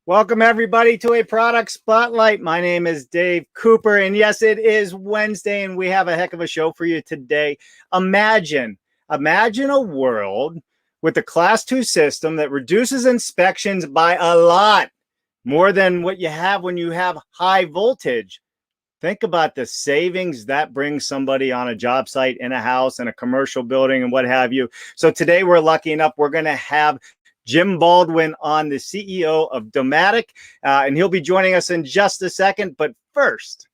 Welcome, everybody, to a product spotlight. My name is Dave Cooper, and yes, it is Wednesday, and we have a heck of a show for you today. Imagine a world with a Class 2 system that reduces inspections by a lot more than what you have when you have high voltage. Think about the savings that brings somebody on a job site, in a house, in a commercial building, and what have you. So today we're lucky enough, we're going to have Jim Baldwin on, the CEO of Domatic, and he'll be joining us in just a second. But first,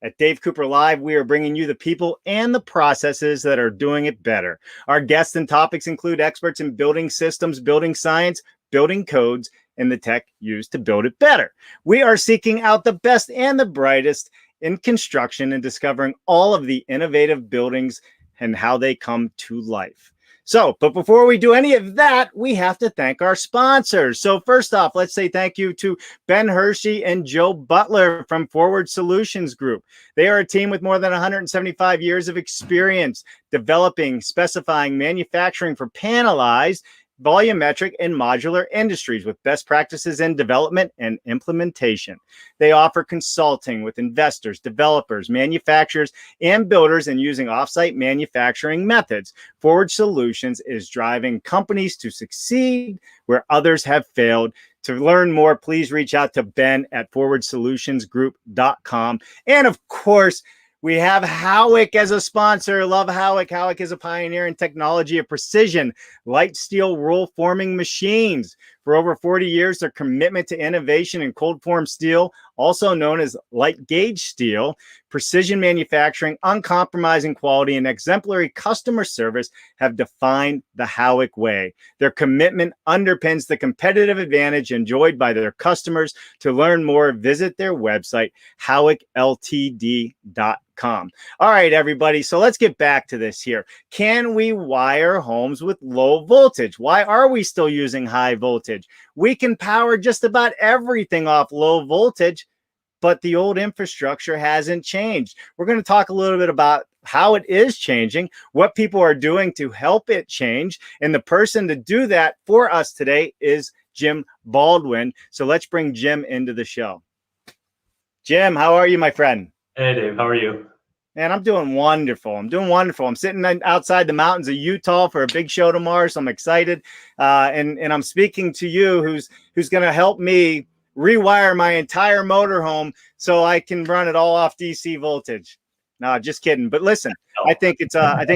at Dave Cooper Live, we are bringing you the people and the processes that are doing it better. Our guests and topics include experts in building systems, building science, building codes, and the tech used to build it better. We are seeking out the best and the brightest in construction and discovering all of the innovative buildings and how they come to life. So, but before we do any of that, we have to thank our sponsors. So first off, let's say thank you to Ben Hershey and Joe Butler from Forward Solutions Group. They are a team with more than 175 years of experience developing, specifying, manufacturing for panelized, volumetric, and modular industries with best practices in development and implementation. They offer consulting with investors, developers, manufacturers, and builders in using offsite manufacturing methods. Forward Solutions is driving companies to succeed where others have failed. To learn more, please reach out to Ben at forwardsolutionsgroup.com. And of course, we have Howick as a sponsor. Love Howick. Howick is a pioneer in technology of precision light steel roll forming machines. For over 40 years, their commitment to innovation in cold form steel, also known as light gauge steel, precision manufacturing, uncompromising quality, and exemplary customer service have defined the Howick way. Their commitment underpins the competitive advantage enjoyed by their customers. To learn more, visit their website, howickltd.com. All right, everybody. So let's get back to this here. Can we wire homes with low voltage? Why are we still using high voltage? We can power just about everything off low voltage, but the old infrastructure hasn't changed. We're going to talk a little bit about how it is changing, what people are doing to help it change. And the person to do that for us today is Jim Baldwin. So let's bring Jim into the show. Jim, how are you, my friend? Hey, Dave. How are you? Man, I'm doing wonderful. I'm sitting outside the mountains of Utah for a big show tomorrow, so I'm excited. And I'm speaking to you, who's going to help me rewire my entire motorhome so I can run it all off DC voltage. No, just kidding. But listen, I think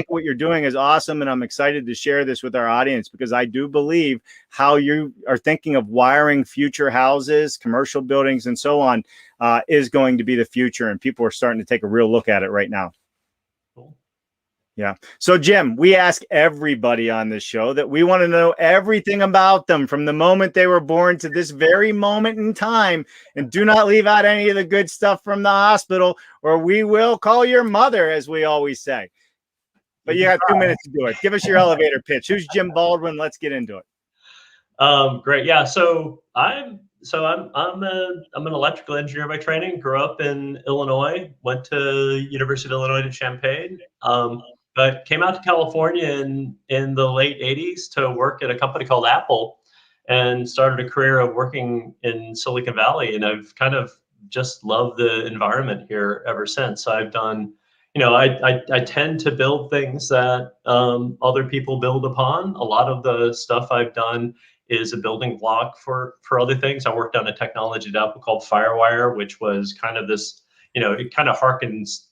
what you're doing is awesome, and I'm excited to share this with our audience because I do believe how you are thinking of wiring future houses, commercial buildings, and so on is going to be the future, and people are starting to take a real look at it right now. Cool. Yeah. So, Jim, we ask everybody on this show that we want to know everything about them from the moment they were born to this very moment in time. And do not leave out any of the good stuff from the hospital, or we will call your mother, as we always say. But you have 2 minutes to do it. Give us your elevator pitch. Who's Jim Baldwin? Let's get into it. Great. Yeah. So I'm an electrical engineer by training. Grew up in Illinois. Went to University of Illinois at Champaign. But came out to California in the late 80s to work at a company called Apple, and started a career of working in Silicon Valley. And I've kind of just loved the environment here ever since. I've done, I tend to build things that other people build upon. A lot of the stuff I've done is a building block for other things. I worked on a technology at Apple called Firewire, which was kind of this, it kind of harkens,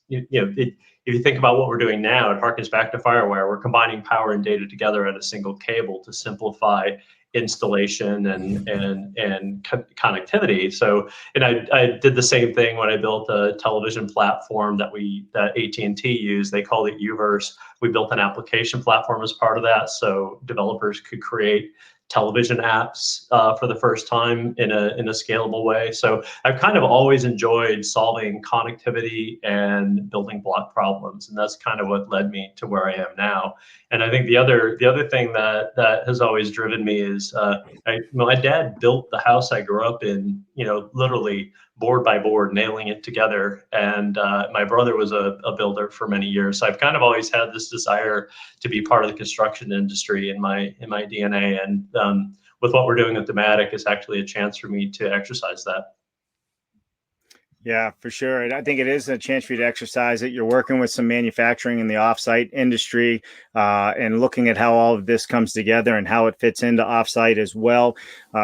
if you think about what we're doing now, it harkens back to Firewire. We're combining power and data together on a single cable to simplify installation and connectivity. So, and I did the same thing when I built a television platform that AT&T used. They called it Uverse. We built an application platform as part of that, so developers could create television apps for the first time in a scalable way. So I've kind of always enjoyed solving connectivity and building block problems, and that's kind of what led me to where I am now. And I think the other thing that has always driven me is my dad built the house I grew up in, literally board by board, nailing it together. And my brother was a builder for many years. So I've kind of always had this desire to be part of the construction industry in my DNA. And with what we're doing at Domatic, it's actually a chance for me to exercise that. Yeah, for sure. And I think it is a chance for you to exercise it. You're working with some manufacturing in the offsite industry and looking at how all of this comes together and how it fits into offsite as well.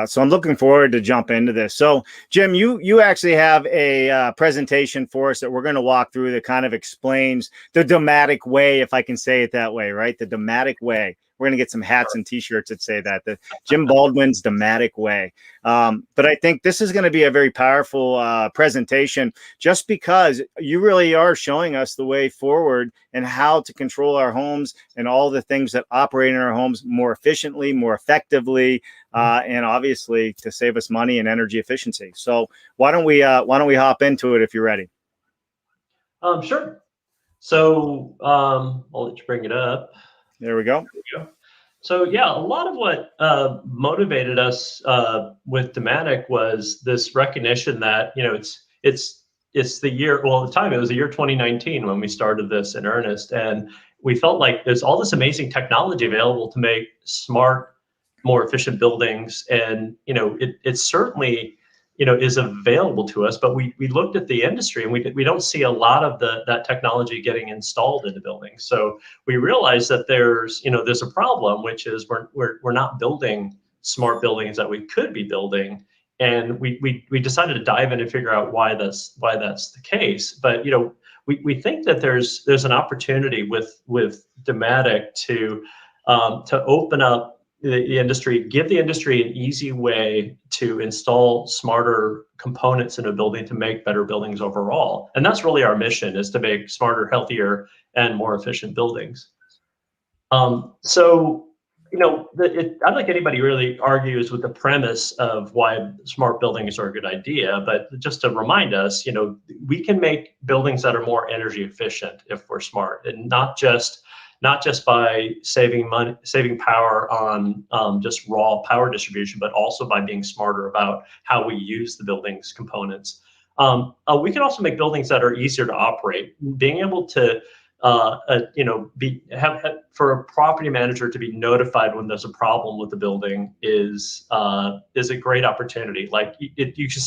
So I'm looking forward to jump into this. So, Jim, you actually have a presentation for us that we're going to walk through that kind of explains the Domatic way, if I can say it that way, right? The Domatic way. We're going to get some hats and T-shirts that say that, the Jim Baldwin's Domatic way. But I think this is going to be a very powerful presentation just because you really are showing us the way forward and how to control our homes and all the things that operate in our homes more efficiently, more effectively, and obviously to save us money and energy efficiency. So why don't we hop into it if you're ready? Sure. So I'll let you bring it up. There we go. So yeah, a lot of what motivated us with Domatic was this recognition that it's the year. Well, at the time it was the year 2019 when we started this in earnest, and we felt like there's all this amazing technology available to make smart, more efficient buildings, and it's certainly is available to us, but we looked at the industry and we don't see a lot of that technology getting installed into buildings. So we realized that there's a problem, which is we're not building smart buildings that we could be building, and we decided to dive in and figure out why that's the case. But we think that there's an opportunity with Domatic to open up the industry, give the industry an easy way to install smarter components in a building to make better buildings overall. And that's really our mission, is to make smarter, healthier, and more efficient buildings. So, I don't think anybody really argues with the premise of why smart buildings are a good idea, but just to remind us, we can make buildings that are more energy efficient if we're smart, and not just by saving power on just raw power distribution, but also by being smarter about how we use the building's components. We can also make buildings that are easier to operate. Being able to for a property manager to be notified when there's a problem with the building is a great opportunity. Like you can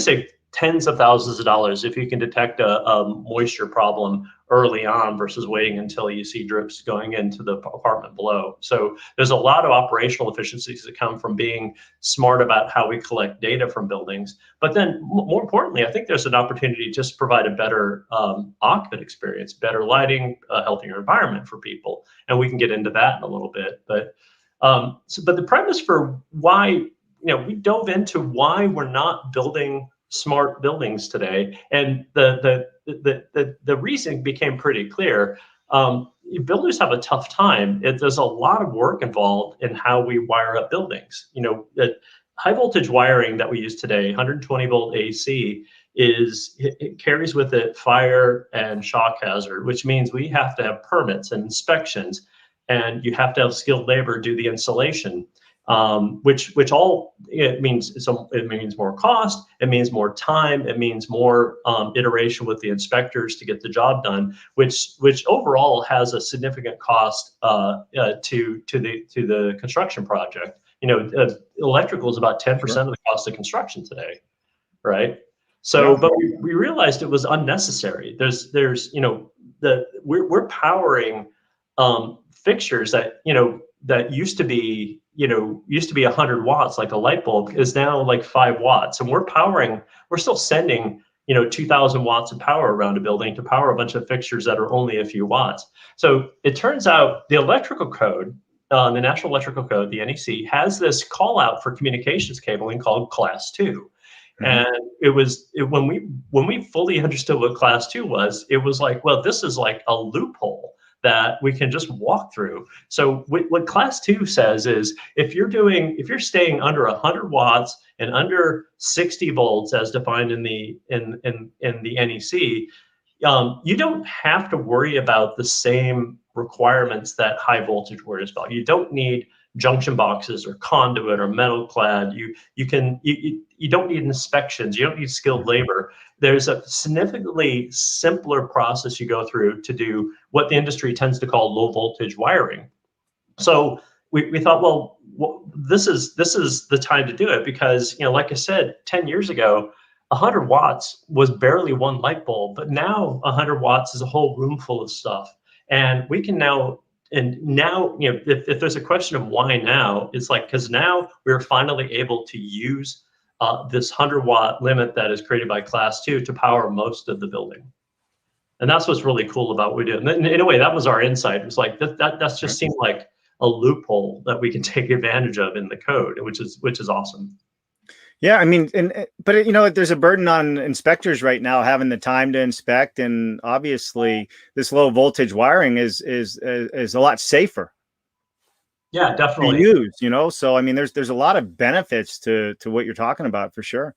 save tens of thousands of dollars if you can detect a moisture problem early on versus waiting until you see drips going into the apartment below. So there's a lot of operational efficiencies that come from being smart about how we collect data from buildings. But then more importantly, I think there's an opportunity to just provide a better occupant experience, better lighting, a healthier environment for people. And we can get into that in a little bit. But the premise for why, we dove into why we're not building smart buildings today, and the reason became pretty clear. Builders have a tough time. There's a lot of work involved in how we wire up buildings. High voltage wiring that we use today, 120 volt AC, it carries with it fire and shock hazard, which means we have to have permits and inspections, and you have to have skilled labor do the installation. Which all it means more cost, it means more time, it means more iteration with the inspectors to get the job done, which overall has a significant cost to the construction project. Electrical is about 10% of the cost of construction today, right? So, but we realized it was unnecessary. We're powering fixtures that used to be 100 watts, like a light bulb, is now like 5 watts. And we're still sending, 2000 watts of power around a building to power a bunch of fixtures that are only a few watts. So it turns out the electrical code, the National Electrical Code, the NEC, has this call out for communications cabling called Class 2. Mm-hmm. And when we fully understood what Class 2 was, it was like, well, this is like a loophole that we can just walk through. So what Class 2 says is, if you're staying under 100 watts and under 60 volts as defined in the NEC, you don't have to worry about the same requirements that high voltage worries about. You don't need junction boxes or conduit or metal clad. You don't need inspections. You don't need skilled labor. There's a significantly simpler process you go through to do what the industry tends to call low voltage wiring. So we thought, well, this is the time to do it, because, you know, like I said, 10 years ago, 100 watts was barely one light bulb, but now 100 watts is a whole room full of stuff. And we can now, you know, if there's a question of why now, it's like, because now we're finally able to use this 100-watt limit that is created by Class 2 to power most of the building. And that's what's really cool about what we do. And in a way, that was our insight. It was like, that's just seemed like a loophole that we can take advantage of in the code, which is awesome. Yeah, I mean, but you know, there's a burden on inspectors right now having the time to inspect, and obviously, this low voltage wiring is a lot safer. Yeah, definitely. To use, you know, so I mean, there's a lot of benefits to what you're talking about for sure.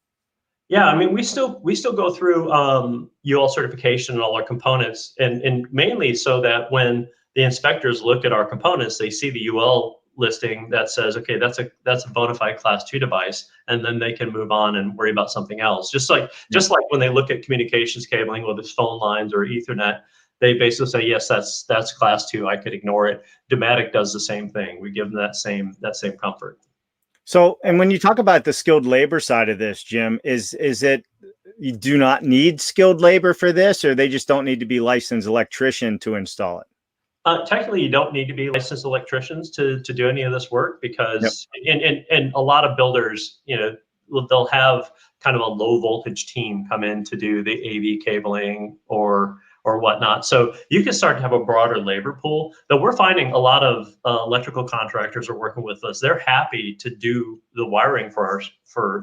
Yeah, I mean, we still go through UL certification and all our components, and mainly so that when the inspectors look at our components, they see the UL listing that says, okay, that's a bona fide Class 2 device, and then they can move on and worry about something else. Just like when they look at communications cabling, whether it's phone lines or Ethernet, they basically say, yes, that's Class 2. I could ignore it. Domatic does the same thing. We give them that same comfort. So, and when you talk about the skilled labor side of this, Jim, is it you do not need skilled labor for this, or they just don't need to be licensed electrician to install it? Technically, you don't need to be licensed electricians to do any of this work, because and a lot of builders, you know, they'll have kind of a low voltage team come in to do the AV cabling or whatnot. So you can start to have a broader labor pool. Though we're finding a lot of electrical contractors are working with us. They're happy to do the wiring for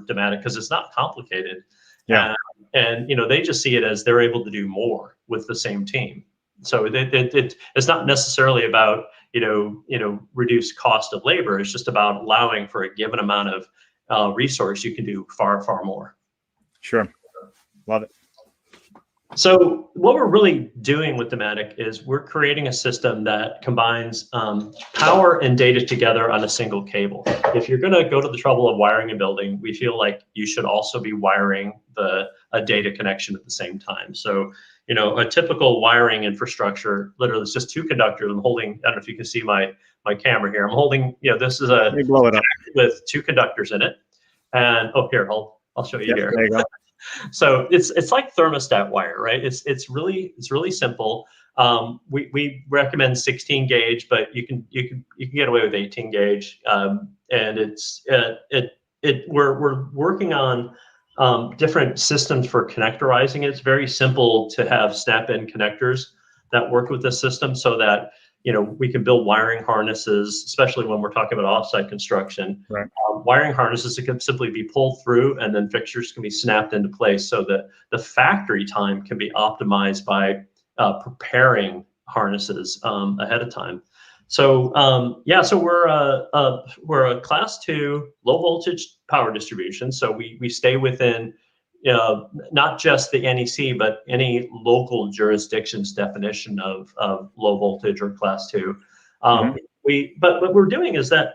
Domatic because it's not complicated. Yeah, and you know, they just see it as they're able to do more with the same team. So it's not necessarily about, you know, reduced cost of labor. It's just about allowing for a given amount of resource, you can do far more. Sure. Love it. So what we're really doing with Domatic is we're creating a system that combines power and data together on a single cable. If you're going to go to the trouble of wiring a building, we feel like you should also be wiring a data connection at the same time. So, you know, a typical wiring infrastructure, literally it's just two conductors. I'm holding, I don't know if you can see my camera here. I'm holding, you know, this is a blow it up with two conductors in it. And oh, here, I'll show you here. There you go. So it's like thermostat wire, right? It's really simple. We recommend 16 gauge, but you can get away with 18 gauge. And we're working on different systems for connectorizing it. It's very simple to have snap-in connectors that work with the system, so that, you know, we can build wiring harnesses, especially when we're talking about offsite construction. Right. Wiring harnesses that can simply be pulled through, and then fixtures can be snapped into place, so that the factory time can be optimized by preparing harnesses ahead of time. So yeah, so we're a Class 2 low voltage power distribution. So we stay within not just the NEC, but any local jurisdiction's definition of low voltage or Class 2. But what we're doing is that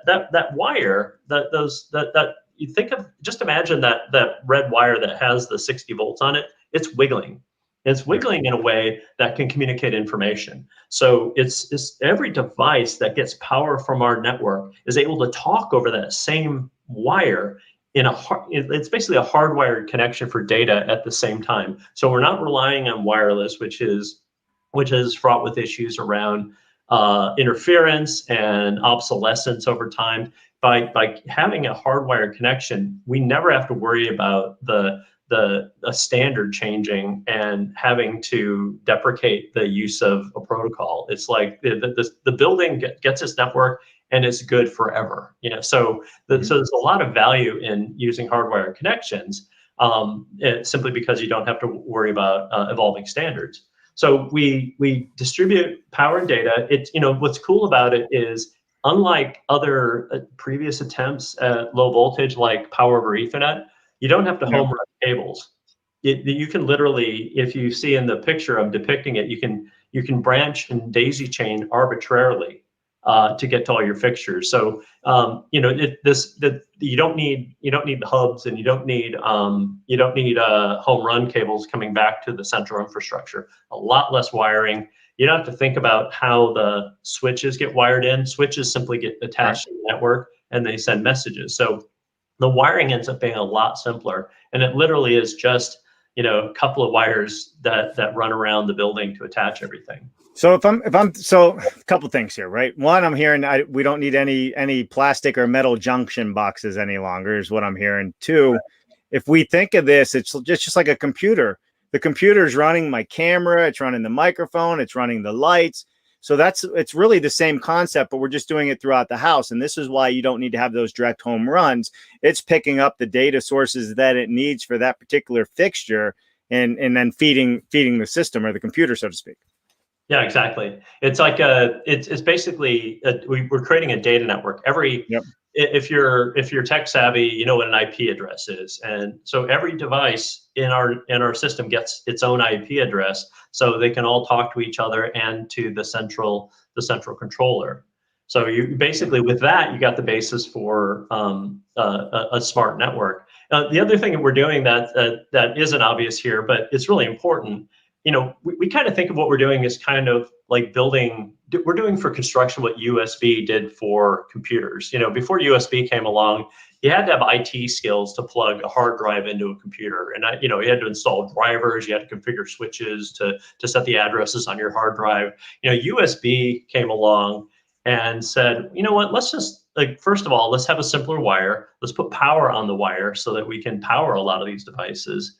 wire, that you think of, just imagine that red wire that has the 60 volts on it, it's wiggling. It's wiggling in a way that can communicate information. So it's every device that gets power from our network is able to talk over that same wire it's basically a hardwired connection for data at the same time. So we're not relying on wireless, which is fraught with issues around interference and obsolescence over time. By having a hardwired connection, we never have to worry about the standard changing and having to deprecate the use of a protocol. It's like the building gets its network and it's good forever. You know, so there's a lot of value in using hardwired connections, simply because you don't have to worry about evolving standards. So we distribute power and data. It's, you know, what's cool about it is, unlike other previous attempts at low voltage like power over Ethernet, you don't have to home run cables. You can literally, if you see in the picture I'm depicting it, you can branch and daisy chain arbitrarily to get to all your fixtures. So you know, you don't need the hubs, and you don't need home run cables coming back to the central infrastructure. A lot less wiring. You don't have to think about how the switches get wired in. Switches simply get attached to the network and they send messages. So the wiring ends up being a lot simpler. And it literally is just, a couple of wires that run around the building to attach everything. So so a couple things here, right? One, I'm hearing we don't need any plastic or metal junction boxes any longer is what I'm hearing. Two, if we think of this, it's just like a computer. The computer is running my camera, it's running the microphone, it's running the lights. So it's really the same concept, but we're just doing it throughout the house. And this is why you don't need to have those direct home runs. It's picking up the data sources that it needs for that particular fixture and then feeding the system or the computer, so to speak. Yeah, exactly. It's like it's basically we're creating a data network. If you're tech savvy, you know what an IP address is, and so every device in our system gets its own IP address, so they can all talk to each other and to the central controller. So you basically, with that, you got the basis for a smart network. The other thing that we're doing that isn't obvious here, but it's really important. We kind of think of what we're doing as kind of like we're doing for construction what USB did for computers. Before USB came along, you had to have IT skills to plug a hard drive into a computer. And, you had to install drivers, you had to configure switches to set the addresses on your hard drive. USB came along and said, you know what, let's just, first of all, let's have a simpler wire. Let's put power on the wire so that we can power a lot of these devices.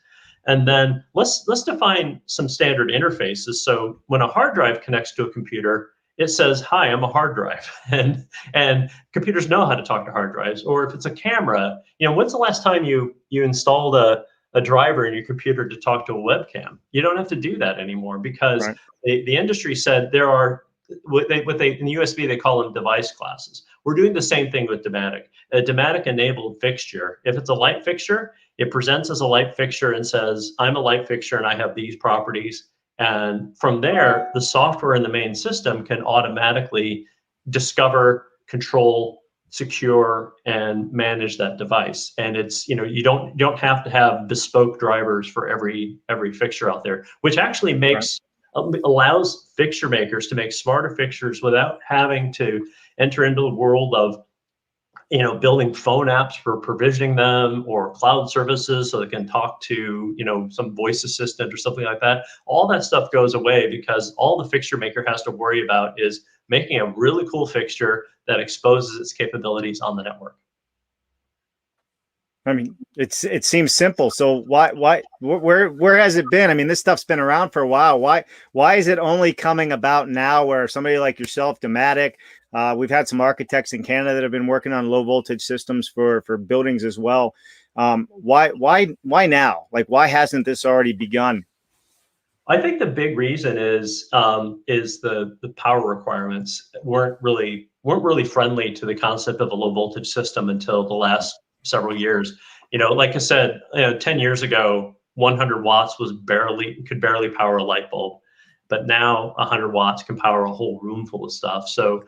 And then let's define some standard interfaces. So when a hard drive connects to a computer, it says, "Hi, I'm a hard drive," and computers know how to talk to hard drives. Or if it's a camera, when's the last time you installed a driver in your computer to talk to a webcam? You don't have to do that anymore because the industry said there are what they in USB they call them device classes. We're doing the same thing with Domatic. A Domatic enabled fixture, if it's a light fixture, it presents as a light fixture and says, "I'm a light fixture and I have these properties." And from there, the software in the main system can automatically discover, control, secure, and manage that device. And it's, you don't have to have bespoke drivers for every fixture out there, which actually allows fixture makers to make smarter fixtures without having to enter into the world of building phone apps for provisioning them or cloud services so they can talk to, some voice assistant or something like that. All that stuff goes away because all the fixture maker has to worry about is making a really cool fixture that exposes its capabilities on the network. I mean, it seems simple. So where has it been? I mean, this stuff's been around for a while. Why is it only coming about now where somebody like yourself, Domatic, we've had some architects in Canada that have been working on low voltage systems for buildings as well. Why now? Like, why hasn't this already begun? I think the big reason is the power requirements weren't really friendly to the concept of a low voltage system until the last several years. Like I said, 10 years ago, 100 watts could barely power a light bulb. But now 100 watts can power a whole room full of stuff. So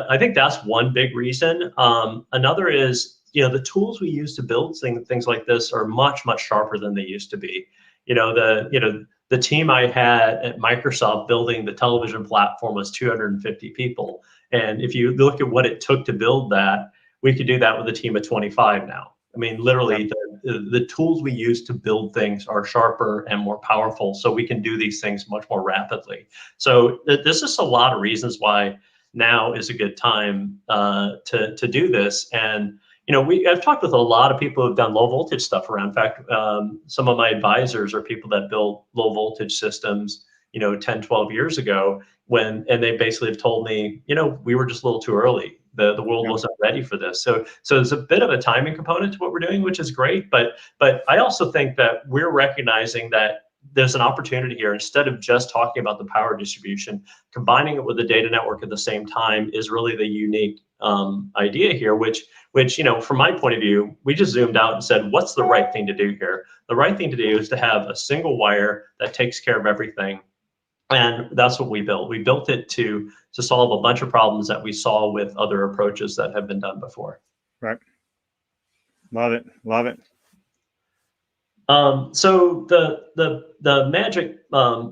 I think that's one big reason. Another is, the tools we use to build things like this are much, much sharper than they used to be. The team I had at Microsoft building the television platform was 250 people. And if you look at what it took to build that, we could do that with a team of 25 now. I mean, literally, the tools we use to build things are sharper and more powerful, so we can do these things much more rapidly. So there's just a lot of reasons why now is a good time to do this. And I've talked with a lot of people who've done low voltage stuff around. In fact, some of my advisors are people that built low voltage systems, 10, 12 years ago, and they basically have told me, we were just a little too early. The world wasn't ready for this. So there's a bit of a timing component to what we're doing, which is great. But I also think that we're recognizing that there's an opportunity here. Instead of just talking about the power distribution, combining it with the data network at the same time is really the unique idea here, which from my point of view, we just zoomed out and said, what's the right thing to do here? The right thing to do is to have a single wire that takes care of everything. And that's what we built. We built it to solve a bunch of problems that we saw with other approaches that have been done before. Right. Love it. Love it. So the magic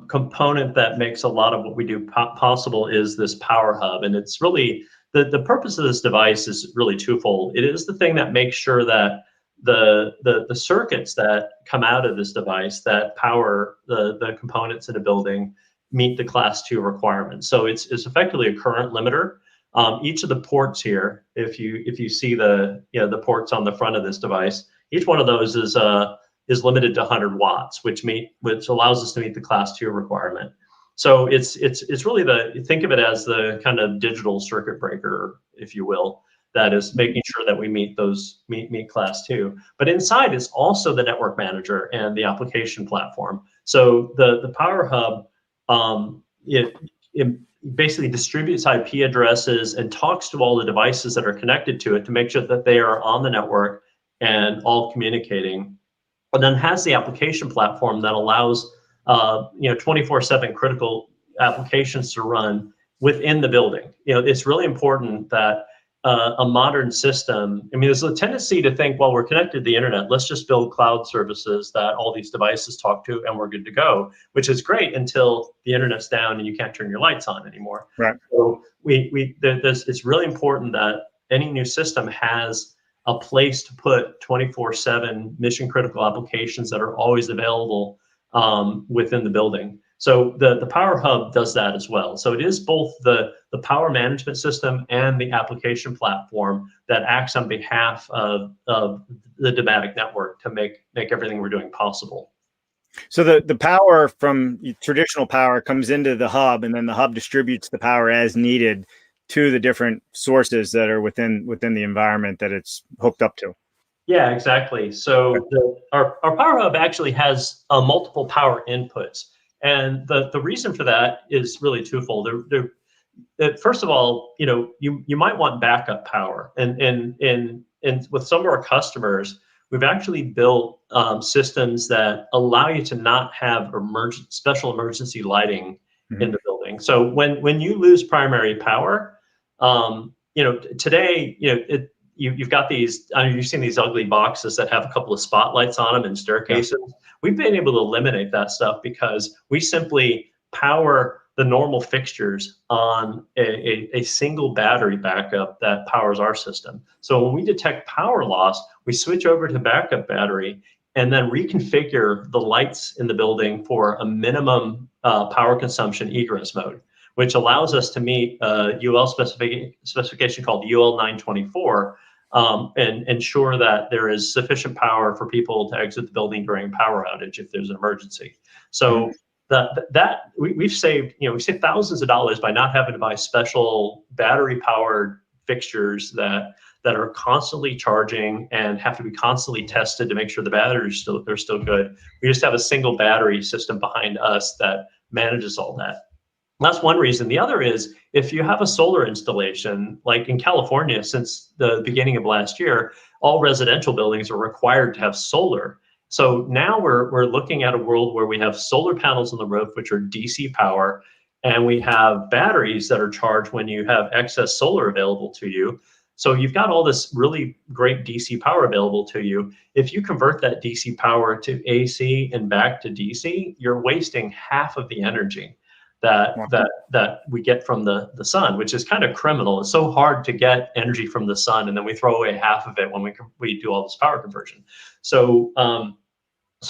component that makes a lot of what we do possible is this power hub, and it's really the purpose of this device is really twofold. It is the thing that makes sure that the circuits that come out of this device that power the components in a building meet the Class 2 requirements. So it's effectively a current limiter. Each of the ports here, if you see the ports on the front of this device, each one of those is limited to 100 watts, which allows us to meet the Class 2 requirement. So it's really think of it as the kind of digital circuit breaker, if you will, that is making sure that we meet Class 2. But inside is also the network manager and the application platform. So the Power Hub, it basically distributes IP addresses and talks to all the devices that are connected to it to make sure that they are on the network and all communicating. But then has the application platform that allows 24/7 critical applications to run within the building. It's really important that a modern system, I mean, there's a tendency to think, well, we're connected to the internet, let's just build cloud services that all these devices talk to and we're good to go, which is great until the internet's down and you can't turn your lights on anymore. Right. So it's really important that any new system has a place to put 24/7 mission critical applications that are always available within the building. So the Power Hub does that as well. So it is both the power management system and the application platform that acts on behalf of the Domatic network to make everything we're doing possible. So the power from traditional power comes into the hub, and then the hub distributes the power as needed to the different sources that are within the environment that it's hooked up to. Yeah, exactly. So our Power Hub actually has multiple power inputs. And the reason for that is really twofold. First of all, you might want backup power, and with some of our customers, we've actually built systems that allow you to not have special emergency lighting in the building. So when you lose primary power, today, you've got these, you've seen these ugly boxes that have a couple of spotlights on them and staircases. Yeah. We've been able to eliminate that stuff because we simply power the normal fixtures on a single battery backup that powers our system. So when we detect power loss, we switch over to backup battery and then reconfigure the lights in the building for a minimum power consumption egress mode, which allows us to meet a UL specification called UL 924 and ensure that there is sufficient power for people to exit the building during power outage if there's an emergency. So we've saved thousands of dollars by not having to buy special battery powered fixtures that are constantly charging and have to be constantly tested to make sure the batteries they're still good. We just have a single battery system behind us that manages all that. That's one reason. The other is if you have a solar installation, like in California, since the beginning of last year, all residential buildings are required to have solar. So now we're looking at a world where we have solar panels on the roof, which are DC power, and we have batteries that are charged when you have excess solar available to you. So you've got all this really great DC power available to you. If you convert that DC power to AC and back to DC, you're wasting half of the energy that we get from the sun, which is kind of criminal. It's so hard to get energy from the sun, and then we throw away half of it when we do all this power conversion. So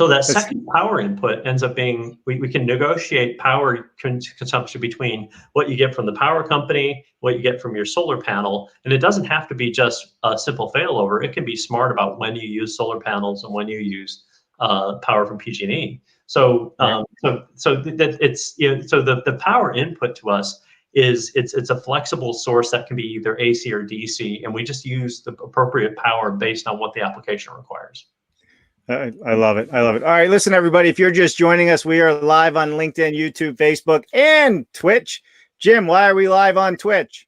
that second power input ends up being, we can negotiate power consumption between what you get from the power company, what you get from your solar panel, and it doesn't have to be just a simple failover. It can be smart about when you use solar panels and when you use power from PG&E. So the power input to us is it's a flexible source that can be either AC or DC, and we just use the appropriate power based on what the application requires. I love it. I love it. All right, listen, everybody, if you're just joining us, we are live on LinkedIn, YouTube, Facebook, and Twitch. Jim, why are we live on Twitch?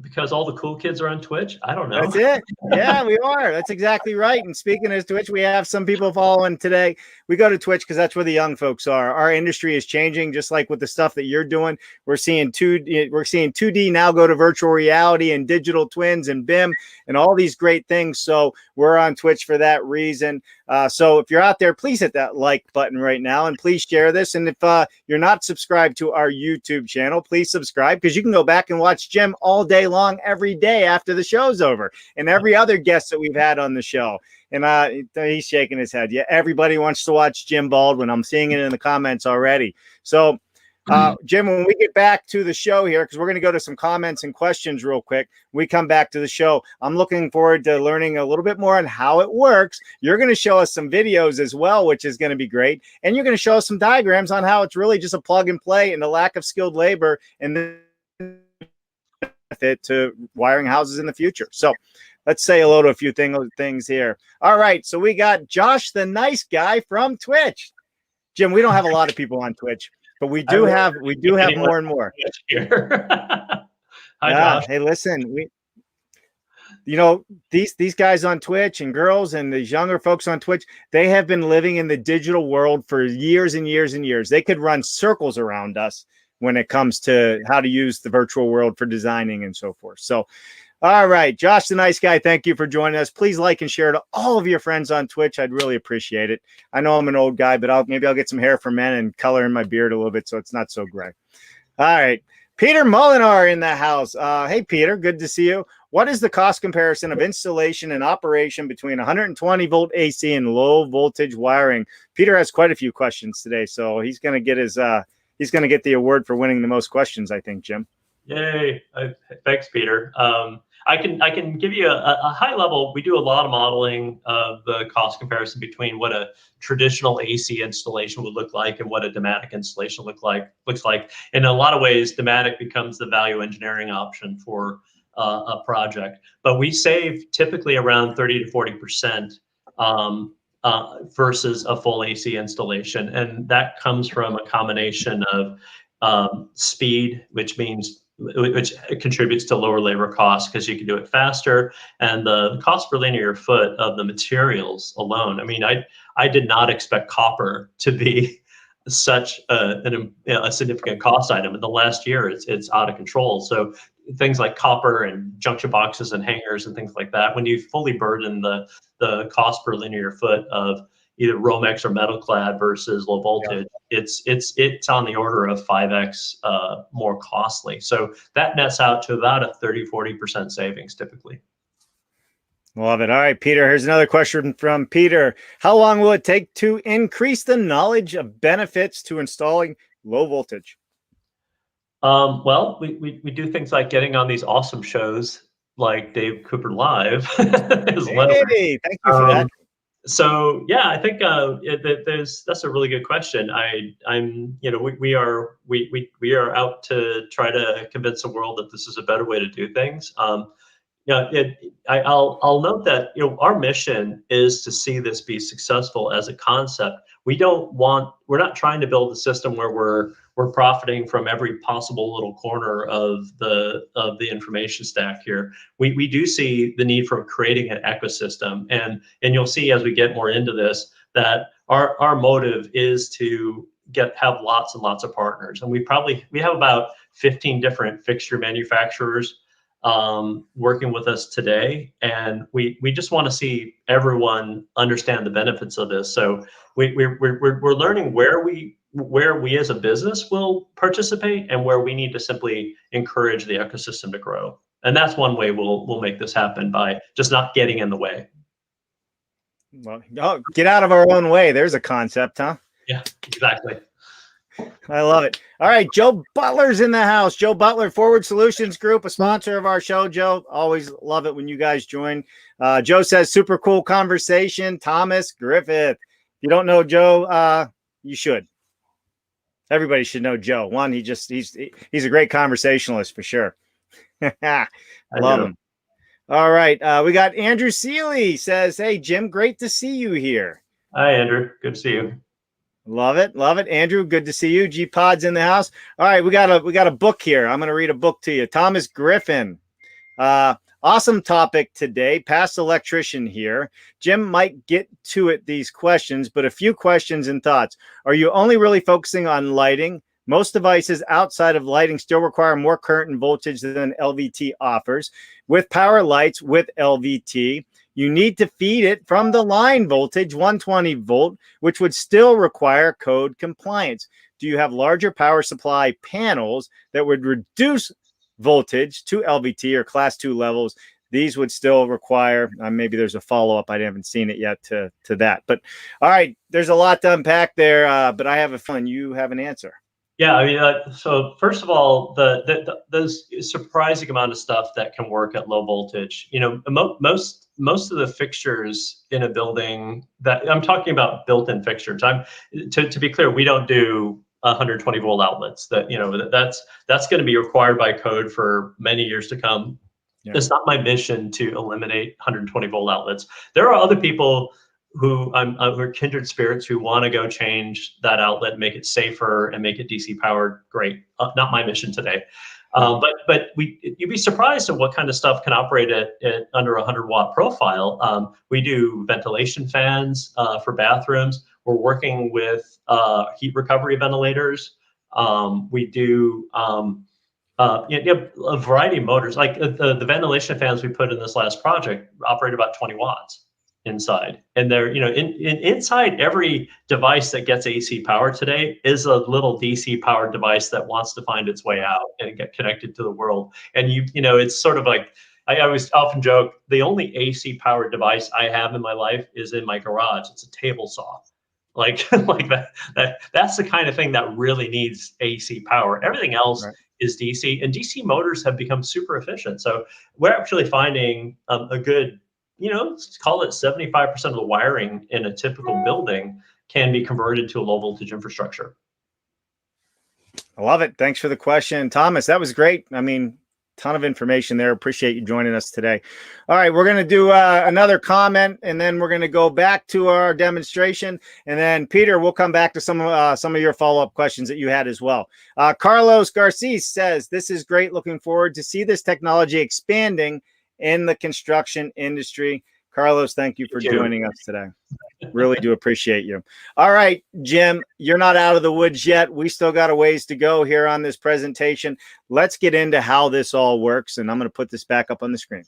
Because all the cool kids are on Twitch? I don't know. That's it. Yeah, we are. That's exactly right. And speaking of Twitch, we have some people following today. We go to Twitch because that's where the young folks are. Our industry is changing, just like with the stuff that you're doing. We're seeing 2D now go to virtual reality and digital twins and BIM and all these great things. So we're on Twitch for that reason. So if you're out there, please hit that like button right now and please share this. And if you're not subscribed to our YouTube channel, please subscribe because you can go back and watch Jim all day long, every day after the show's over, and every other guest that we've had on the show. And he's shaking his head. Yeah, everybody wants to watch Jim Baldwin. I'm seeing it in the comments already. So Jim, when we get back to the show here, because we're going to go to some comments and questions real quick, we come back to the show. I'm looking forward to learning a little bit more on how it works. You're going to show us some videos as well, which is going to be great. And you're going to show us some diagrams on how it's really just a plug and play and the lack of skilled labor and then benefit to wiring houses in the future. So let's say hello to a few things here. All right. So we got Josh, the nice guy from Twitch. Jim, we don't have a lot of people on Twitch, but we do have more and more. Here. Hi, Josh. Hey, listen, these guys on Twitch and girls and these younger folks on Twitch, they have been living in the digital world for years and years and years. They could run circles around us when it comes to how to use the virtual world for designing and so forth. So, all right, Josh, the nice guy, thank you for joining us. Please like and share to all of your friends on Twitch. I'd really appreciate it. I know I'm an old guy, but maybe I'll get some hair for men and color in my beard a little bit so it's not so gray. All right, Peter Molinar in the house. Hey, Peter, good to see you. What is the cost comparison of installation and operation between 120 volt AC and low voltage wiring? Peter has quite a few questions today, so he's going to get the award for winning the most questions, I think, Jim. Yay! Thanks, Peter. I can give you a high level. We do a lot of modeling of the cost comparison between what a traditional AC installation would look like and what a Domatic installation looks like. In a lot of ways, Domatic becomes the value engineering option for a project. But we save typically around 30 to 40% versus a full AC installation, and that comes from a combination of speed, which contributes to lower labor costs because you can do it faster, and the cost per linear foot of the materials alone. I mean, I did not expect copper to be such a significant cost item. In the last year, it's out of control. So things like copper and junction boxes and hangers and things like that, when you fully burden the cost per linear foot of either Romex or metal clad versus low voltage, it's on the order of 5x more costly. So that nets out to about a 30-40% savings typically. Love it. All right, Peter, here's another question from Peter. How long will it take to increase the knowledge of benefits to installing low voltage? Well, we do things like getting on these awesome shows like Dave Cooper Live. Hey, thank you for that. So yeah, I think that's a really good question. We are out to try to convince the world that this is a better way to do things. I'll note that our mission is to see this be successful as a concept. We're not trying to build a system where we're profiting from every possible little corner of the information stack here. We do see the need for creating an ecosystem, and you'll see as we get more into this that our motive is to have lots and lots of partners, and we have about 15 different fixture manufacturers working with us today, and we just want to see everyone understand the benefits of this. So we're learning where we as a business will participate and where we need to simply encourage the ecosystem to grow. And that's one way we'll make this happen, by just not getting in the way. Well, get out of our own way. There's a concept, huh? Yeah, exactly. I love it. All right, Joe Butler's in the house. Joe Butler, Forward Solutions Group, a sponsor of our show. Joe, always love it when you guys join. Joe says, super cool conversation. Thomas Griffith. If you don't know Joe, you should. Everybody should know Joe. One, he's a great conversationalist for sure. I love him. All right, we got Andrew Seeley says, hey, Jim, great to see you here. Hi, Andrew. Good to see you. Love it. Love it. Andrew, good to see you. G-Pod's in the house. All right, we got a book here. I'm going to read a book to you. Thomas Griffin. Awesome topic today. Past electrician here. Jim might get to it, these questions, but a few questions and thoughts. Are you only really focusing on lighting? Most devices outside of lighting still require more current and voltage than LVT offers. With power lights with LVT, you need to feed it from the line voltage, 120 volt, which would still require code compliance. Do you have larger power supply panels that would reduce voltage to LVT or class 2 levels? These would still require, maybe there's a follow-up. I haven't seen it yet to that. But all right, there's a lot to unpack there, but I have a feeling you have an answer. Yeah, I mean, so first of all, there's a surprising amount of stuff that can work at low voltage. You know, most of the fixtures in a building that I'm talking about, built-in fixtures. To be clear, we don't do 120 volt outlets. That, you know, that's going to be required by code for many years to come. Yeah. It's not my mission to eliminate 120 volt outlets. There are other people who are kindred spirits who want to go change that outlet, make it safer and make it DC powered. Great. Not my mission today. But you'd be surprised at what kind of stuff can operate at under 100 watt profile. We do ventilation fans for bathrooms. We're working with heat recovery ventilators. We do a variety of motors. Like the ventilation fans we put in this last project operate about 20 watts inside, and they're, you know, inside every device that gets AC power today is a little DC powered device that wants to find its way out and get connected to the world. And you know, it's sort of like, I always often joke, the only AC powered device I have in my life is in my garage. It's a table saw. Like that's the kind of thing that really needs AC power. Everything else is DC, and DC motors have become super efficient. So we're actually finding a good, you know, let's call it 75% of the wiring in a typical building can be converted to a low voltage infrastructure. I love it. Thanks for the question, Thomas. That was great. I mean, ton of information there. Appreciate you joining us today. All right, we're going to do another comment, and then we're going to go back to our demonstration. And then, Peter, we'll come back to some of your follow-up questions that you had as well. Carlos Garces says, this is great. Looking forward to see this technology expanding in the construction industry. Carlos, thank you for joining us today. Really do appreciate you. All right, Jim, you're not out of the woods yet. We still got a ways to go here on this presentation. Let's get into how this all works, and I'm going to put this back up on the screen.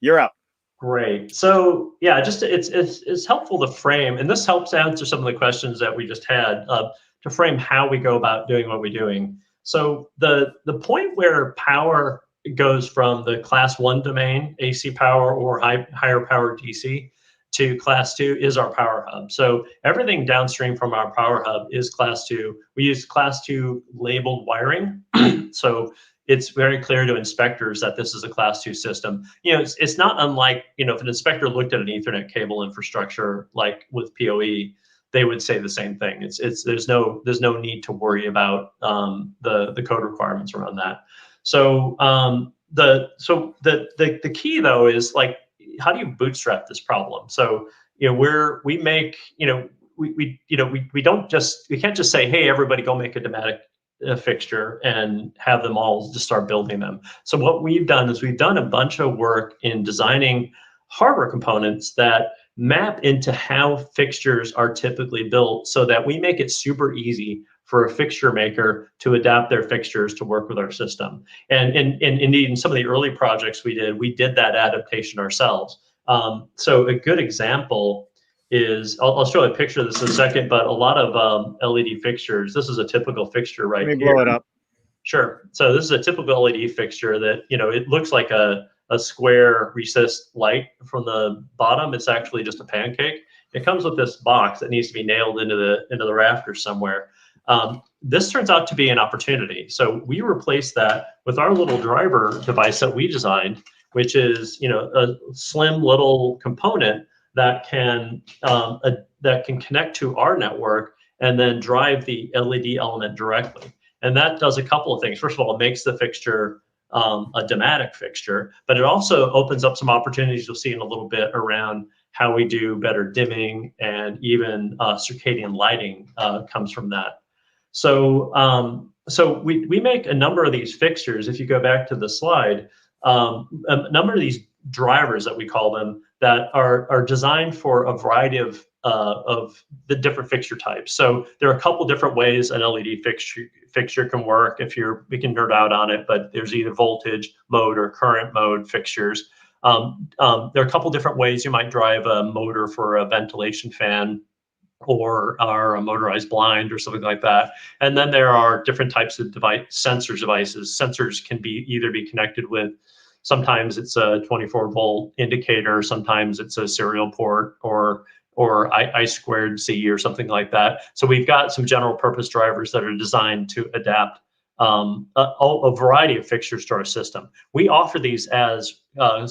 You're up. Great. So yeah, just it's helpful to frame, and this helps answer some of the questions that we just had, to frame how we go about doing what we're doing. So the point where power goes from the class 1 domain, AC power or higher power DC, to class 2 is our power hub. So everything downstream from our power hub is class 2. We use class 2 labeled wiring. So it's very clear to inspectors that this is a class 2 system. You know, it's not unlike, you know, if an inspector looked at an Ethernet cable infrastructure like with PoE, they would say the same thing. There's no need to worry about the code requirements around that. So the key though is, like, how do you bootstrap this problem? So, you know, we can't just say, hey, everybody go make a Domatic fixture and have them all just start building them. So what we've done is we've done a bunch of work in designing hardware components that map into how fixtures are typically built, so that we make it super easy for a fixture maker to adapt their fixtures to work with our system. And indeed, in some of the early projects we did that adaptation ourselves. So a good example is, I'll show a picture of this in a second, but a lot of LED fixtures, this is a typical fixture right here. Let me blow it up. Sure. So this is a typical LED fixture that, you know, it looks like a square recessed light from the bottom. It's actually just a pancake. It comes with this box that needs to be nailed into the rafters somewhere. This turns out to be an opportunity. So we replaced that with our little driver device that we designed, which is, you know, a slim little component that can connect to our network and then drive the LED element directly. And that does a couple of things. First of all, it makes the fixture a Domatic fixture, but it also opens up some opportunities you'll see in a little bit around how we do better dimming, and even circadian lighting comes from that. So we make a number of these fixtures. If you go back to the slide, a number of these drivers that we call them that are designed for a variety of the different fixture types. So there are a couple different ways an LED fixture can work. We can nerd out on it, but there's either voltage mode or current mode fixtures. There are a couple different ways you might drive a motor for a ventilation fan or a motorized blind or something like that. And then there are different types of devices. Sensors can either be connected with, sometimes it's a 24-volt indicator, sometimes it's a serial port or I squared C or something like that. So we've got some general purpose drivers that are designed to adapt a variety of fixtures to our system. We offer these as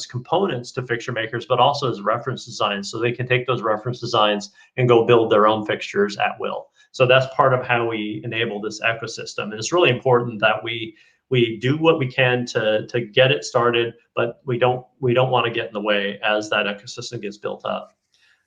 components to fixture makers, but also as reference designs, so they can take those reference designs and go build their own fixtures at will. So that's part of how we enable this ecosystem. And it's really important that we do what we can to get it started, but we don't want to get in the way as that ecosystem gets built up.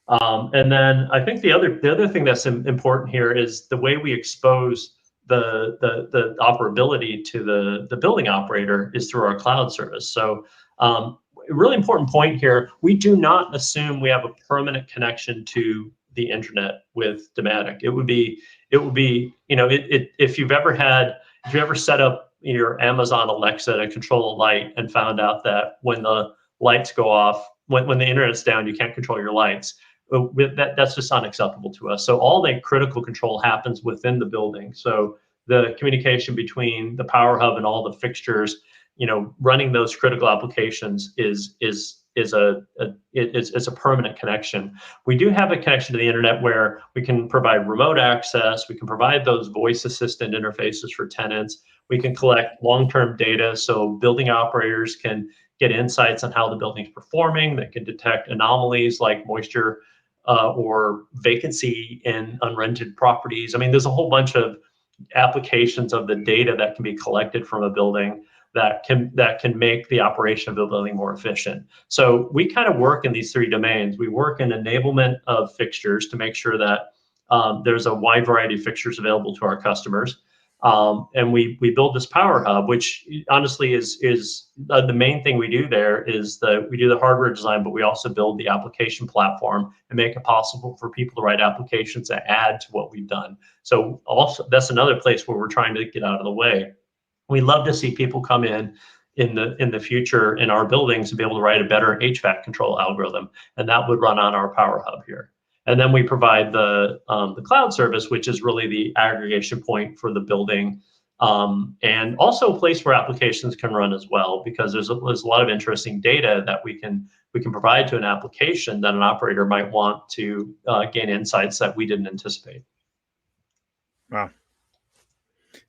And then I think the other thing that's important here is the way we expose the operability to the building operator is through our cloud service. So a really important point here, we do not assume we have a permanent connection to the internet with Domatic. It would be if you've ever set up your Amazon Alexa to control a light and found out that when the lights go off, when the internet's down, you can't control your lights. That's just unacceptable to us. So all the critical control happens within the building. So the communication between the power hub and all the fixtures, running those critical applications is a permanent connection. We do have a connection to the internet where we can provide remote access. We can provide those voice assistant interfaces for tenants. We can collect long-term data so building operators can get insights on how the building's performing. They can detect anomalies like moisture or vacancy in unrented properties. I mean, there's a whole bunch of applications of the data that can be collected from a building that can make the operation of the building more efficient. So we kind of work in these three domains. We work in enablement of fixtures to make sure that there's a wide variety of fixtures available to our customers. And we build this power hub, which honestly is the main thing we do there is we do the hardware design, but we also build the application platform and make it possible for people to write applications that add to what we've done. So also that's another place where we're trying to get out of the way. We love to see people come in the future in our buildings and be able to write a better HVAC control algorithm, and that would run on our power hub here. And then we provide the cloud service, which is really the aggregation point for the building, and also a place where applications can run as well, because there's a lot of interesting data that we can provide to an application that an operator might want to gain insights that we didn't anticipate. Wow.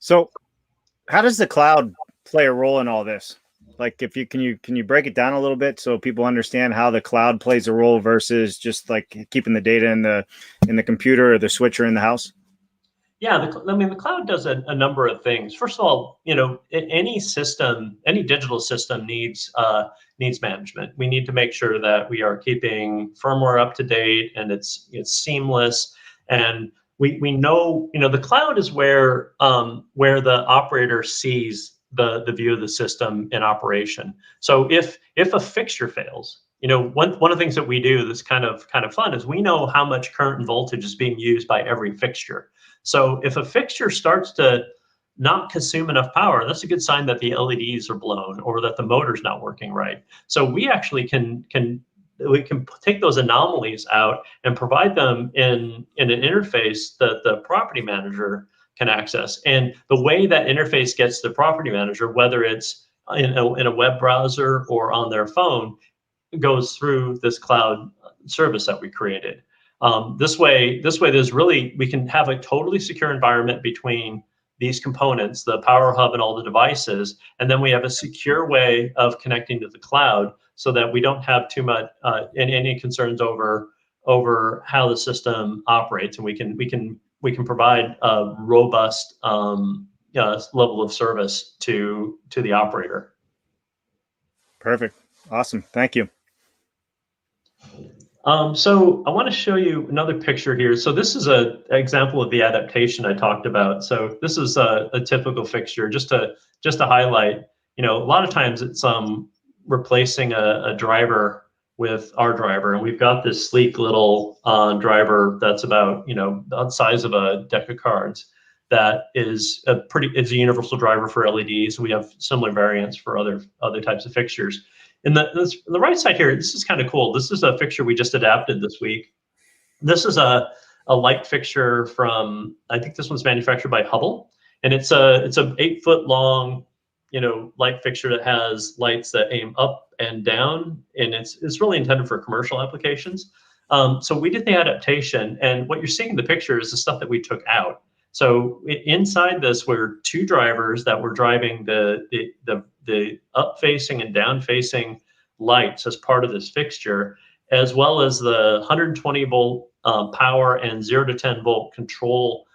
So how does the cloud play a role in all this? Like, can you break it down a little bit so people understand how the cloud plays a role versus just like keeping the data in the computer or the switcher in the house? Yeah, the cloud does a number of things. First of all, any digital system needs management. We need to make sure that we are keeping firmware up to date and it's seamless. And we know, the cloud is where the operator sees the view of the system in operation. So if a fixture fails, one of the things that we do that's kind of fun is we know how much current and voltage is being used by every fixture. So if a fixture starts to not consume enough power, that's a good sign that the LEDs are blown or that the motor's not working right. So we actually can take those anomalies out and provide them in an interface that the property manager can access. And the way that interface gets to the property manager, whether it's in a web browser or on their phone, goes through this cloud service that we created. This way, we can have a totally secure environment between these components, the power hub and all the devices, and then we have a secure way of connecting to the cloud so that we don't have too much any concerns over how the system operates, and we can provide a robust level of service to the operator. Perfect. Awesome. Thank you. So I want to show you another picture here. So this is an example of the adaptation I talked about. So this is a typical fixture, just to highlight. A lot of times it's replacing a driver with our driver, and we've got this sleek little driver that's about the size of a deck of cards. That is it's a universal driver for LEDs. We have similar variants for other types of fixtures. On the right side here, this is kind of cool. This is a fixture we just adapted this week. This is a light fixture from, I think this one's manufactured by Hubble, and it's a 8-foot long light fixture that has lights that aim up and down, and it's really intended for commercial applications. So we did the adaptation, and what you're seeing in the picture is the stuff that we took out. So inside this were 2 drivers that were driving the up-facing and down-facing lights as part of this fixture, as well as the 120 volt power and 0 to 10 volt control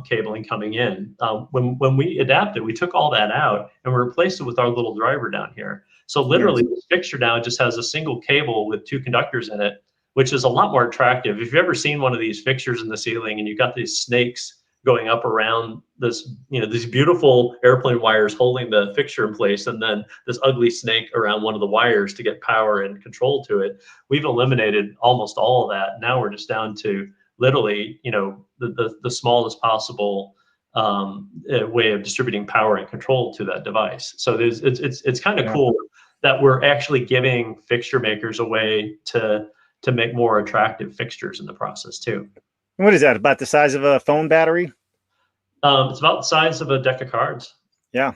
cabling coming in. When we adapted, we took all that out and we replaced it with our little driver down here. So literally, this fixture now just has a single cable with 2 conductors in it, which is a lot more attractive. If you've ever seen one of these fixtures in the ceiling and you've got these snakes going up around this, these beautiful airplane wires holding the fixture in place, and then this ugly snake around one of the wires to get power and control to it, we've eliminated almost all of that. Now we're just down to literally, the smallest possible way of distributing power and control to that device. So it's kind of cool that we're actually giving fixture makers a way to make more attractive fixtures in the process too. What is that? About the size of a phone battery? It's about the size of a deck of cards. Yeah.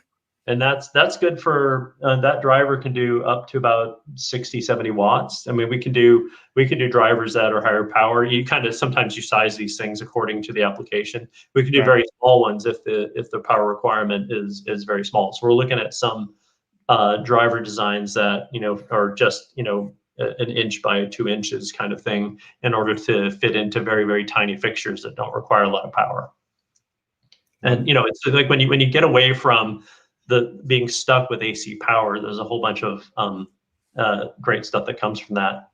And that's good for that driver can do up to about 60, 70 watts. I mean, we can do drivers that are higher power. You sometimes you size these things according to the application. We can do very small ones if the power requirement is very small. So we're looking at some driver designs that are just an inch by 2 inches kind of thing in order to fit into very, very tiny fixtures that don't require a lot of power. And it's like when you get away from the being stuck with AC power, there's a whole bunch of great stuff that comes from that.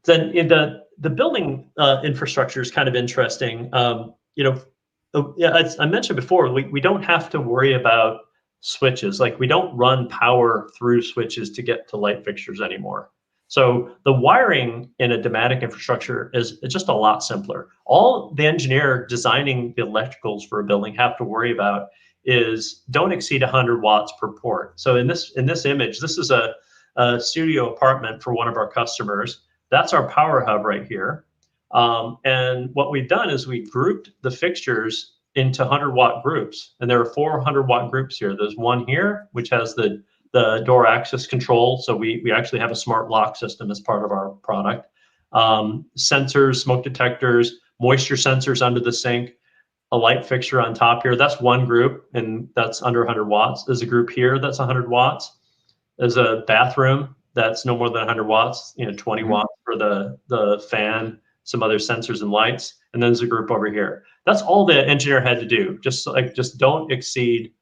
Then in the building infrastructure is kind of interesting. As I mentioned before, we don't have to worry about switches. Like, we don't run power through switches to get to light fixtures anymore. So the wiring in a Domatic infrastructure is just a lot simpler. All the engineer designing the electricals for a building have to worry about is don't exceed 100 watts per port. So in this image, this is a studio apartment for one of our customers. That's our power hub right here. And what we've done is we grouped the fixtures into 100-watt groups, and there are 400-watt groups here. There's one here which has the door access control, so we actually have a smart lock system as part of our product. Sensors, smoke detectors, moisture sensors under the sink, a light fixture on top here. That's one group, and that's under 100 watts. There's a group here that's 100 watts. There's a bathroom that's no more than 100 watts, 20 watts for the fan, some other sensors and lights, and then there's a group over here. That's all the engineer had to do. Just don't exceed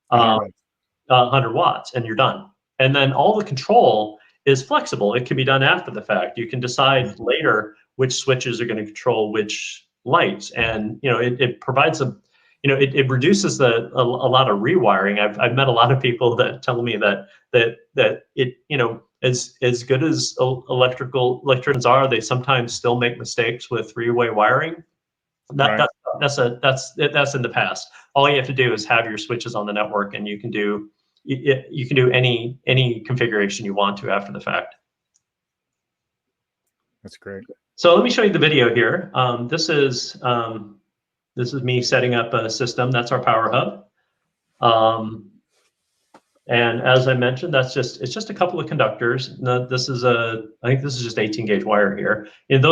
100 watts, and you're done. And then all the control is flexible. It can be done after the fact. You can decide later which switches are going to control which lights, and it provides it reduces a lot of rewiring. I've met a lot of people that tell me that it as good as electricians are, they sometimes still make mistakes with three-way wiring. That's in the past. All you have to do is have your switches on the network, and you can do any configuration you want to after the fact. That's great. So let me show you the video here. This is me setting up a system. That's our power hub. And as I mentioned, it's just a couple of conductors. Now, I think this is just 18 gauge wire here. And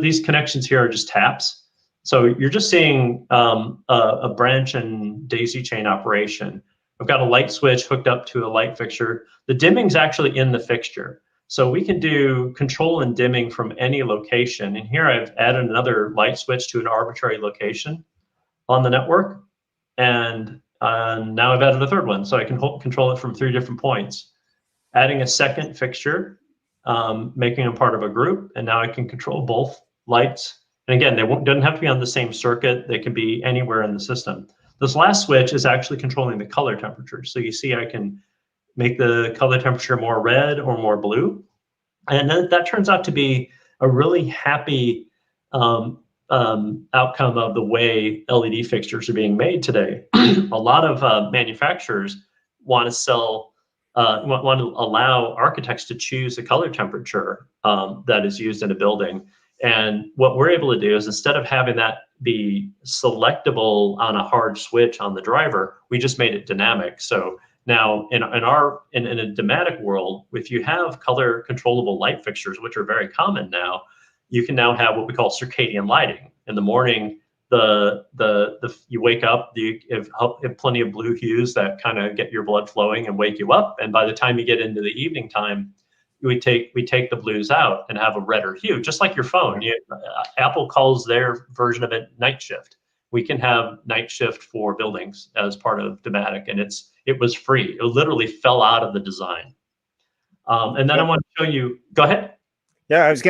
these connections here are just taps. So you're just seeing a branch and daisy chain operation. I've got a light switch hooked up to a light fixture. The dimming's actually in the fixture. So we can do control and dimming from any location. And here I've added another light switch to an arbitrary location on the network. And now I've added a third one, so I can control it from 3 different points. Adding a second fixture, making them part of a group, and now I can control both lights. And again, doesn't have to be on the same circuit. They can be anywhere in the system. This last switch is actually controlling the color temperature. So you see I can make the color temperature more red or more blue. And that turns out to be a really happy outcome of the way LED fixtures are being made today. A lot of manufacturers want to sell, want to allow architects to choose the color temperature that is used in a building. And what we're able to do is, instead of having that be selectable on a hard switch on the driver, we just made it dynamic. So now in a Domatic world, if you have color controllable light fixtures, which are very common now, you can now have what we call circadian lighting. In the morning, you wake up, you have plenty of blue hues that kind of get your blood flowing and wake you up. And by the time you get into the evening time, we take the blues out and have a redder hue, just like your phone. Apple calls their version of it night shift. We can have night shift for buildings as part of Domatic, and it was free. It literally fell out of the design. And then I want to show you. Go ahead. Yeah, I was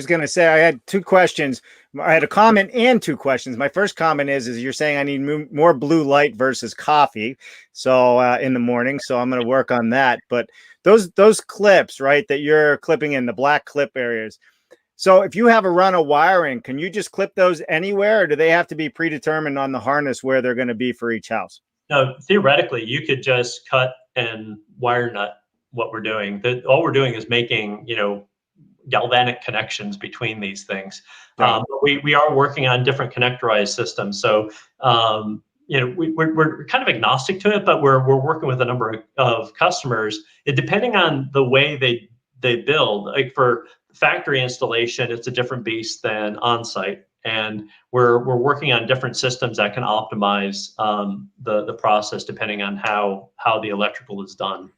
gonna say I had two questions. I had a comment and two questions. My first comment is you're saying I need more blue light versus coffee, so in the morning. So I'm going to work on that. But those clips, right, that you're clipping in the black clip areas. So if you have a run of wiring, can you just clip those anywhere, or do they have to be predetermined on the harness where they're going to be for each house? No, theoretically, you could just cut and wire nut what we're doing. All we're doing is making, galvanic connections between these things. But we are working on different connectorized systems. So, we're kind of agnostic to it, but we're working with a number of customers. Depending on the way they build, like for factory installation, it's a different beast than on-site. And we're working on different systems that can optimize the process depending on how the electrical is done.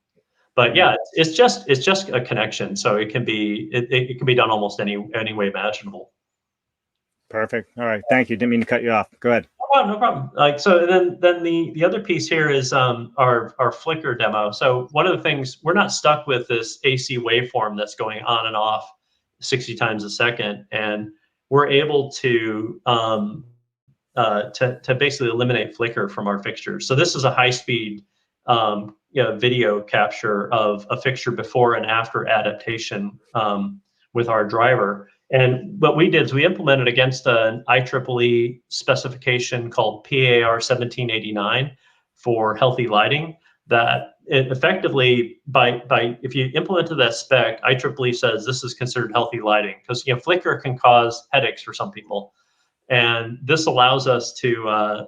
But yeah, it's just a connection, so it can be done almost any way imaginable. Perfect. All right, thank you. Didn't mean to cut you off. Go ahead. No problem. Like, so then the other piece here is our flicker demo. So one of the things, we're not stuck with this AC waveform that's going on and off 60 times a second, and we're able to basically eliminate flicker from our fixtures. So this is a high speed video capture of a fixture before and after adaptation with our driver. And what we did is we implemented against an IEEE specification called PAR 1789 for healthy lighting, that it effectively, if you implemented that spec, IEEE says this is considered healthy lighting, because flicker can cause headaches for some people. And this allows us to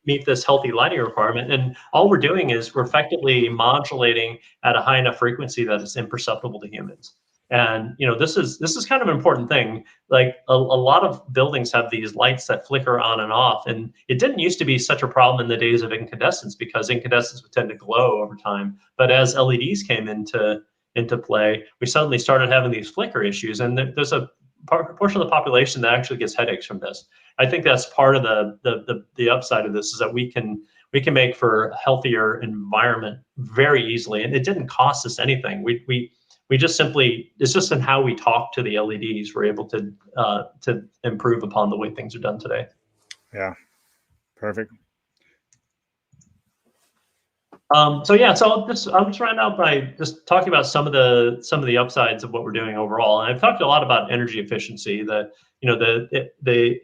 meet this healthy lighting requirement. And all we're doing is we're effectively modulating at a high enough frequency that it's imperceptible to humans. And this is kind of an important thing. Like a lot of buildings have these lights that flicker on and off, and it didn't used to be such a problem in the days of incandescence, because incandescence would tend to glow over time. But as LEDs came into play, we suddenly started having these flicker issues, and there's a portion of the population that actually gets headaches from this. I think that's part of the upside of this, is that we can make for a healthier environment very easily, and it didn't cost us anything. We just simply, it's just in how we talk to the LEDs, we're able to improve upon the way things are done today. Yeah, perfect. So I'll just round out by just talking about some of the upsides of what we're doing overall. And I've talked a lot about energy efficiency. The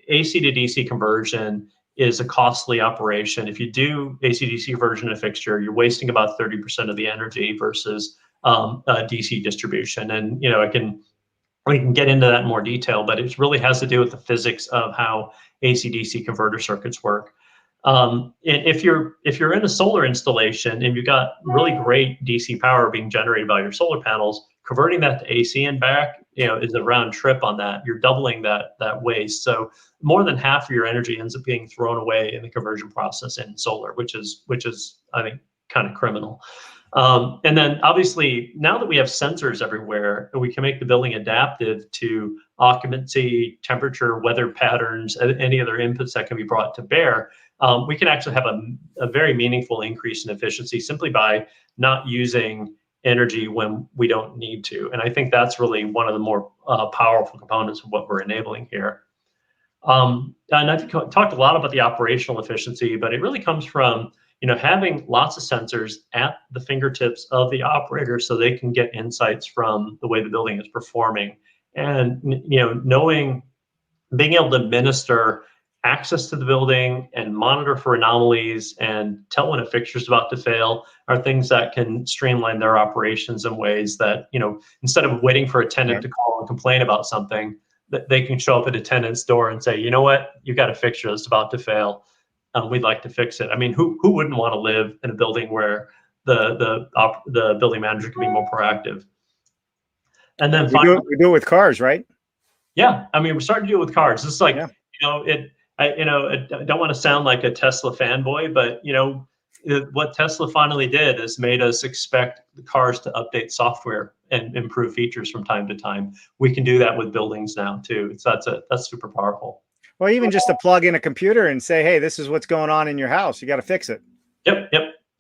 AC to DC conversion is a costly operation. If you do AC to DC conversion in a fixture, you're wasting about 30% of the energy versus DC distribution. And we can get into that in more detail, but it really has to do with the physics of how AC DC converter circuits work. And if you're in a solar installation and you've got really great DC power being generated by your solar panels, converting that to AC and back, is a round trip on that. You're doubling that waste. So more than half of your energy ends up being thrown away in the conversion process in solar, which is I think kind of criminal. And then obviously, now that we have sensors everywhere, we can make the building adaptive to occupancy, temperature, weather patterns, any other inputs that can be brought to bear. We can actually have a very meaningful increase in efficiency simply by not using energy when we don't need to. And I think that's really one of the more powerful components of what we're enabling here. And I think I talked a lot about the operational efficiency, but it really comes from having lots of sensors at the fingertips of the operator so they can get insights from the way the building is performing, and being able to administer access to the building and monitor for anomalies and tell when a fixture is about to fail are things that can streamline their operations in ways that, instead of waiting for a tenant to call and complain about something, that they can show up at a tenant's door and say, you know what, you've got a fixture that's about to fail. We'd like to fix it. I mean, who wouldn't want to live in a building where the building manager can be more proactive? And then we do it with cars, right? Yeah, I mean, we're starting to do it with cars. It's like, I don't want to sound like a Tesla fanboy, but what Tesla finally did is made us expect the cars to update software and improve features from time to time. We can do that with buildings now too. So that's super powerful. Well, even just to plug in a computer and say, hey, this is what's going on in your house. You got to fix it. Yep.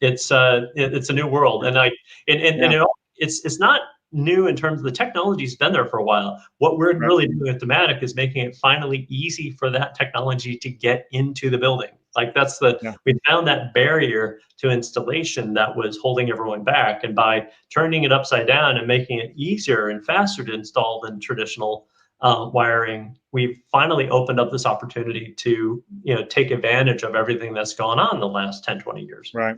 It's a new world, and it's not new in terms of the technology's been there for a while. What we're really doing with Domatic is making it finally easy for that technology to get into the building. Like we found that barrier to installation that was holding everyone back. And by turning it upside down and making it easier and faster to install than traditional wiring, we've finally opened up this opportunity to, take advantage of everything that's gone on in the last 10, 20 years. Right.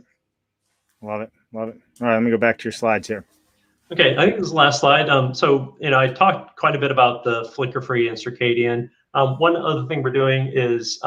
Love it. All right, let me go back to your slides here. Okay, I think this is the last slide. So, I talked quite a bit about the flicker-free and circadian. One other thing we're doing is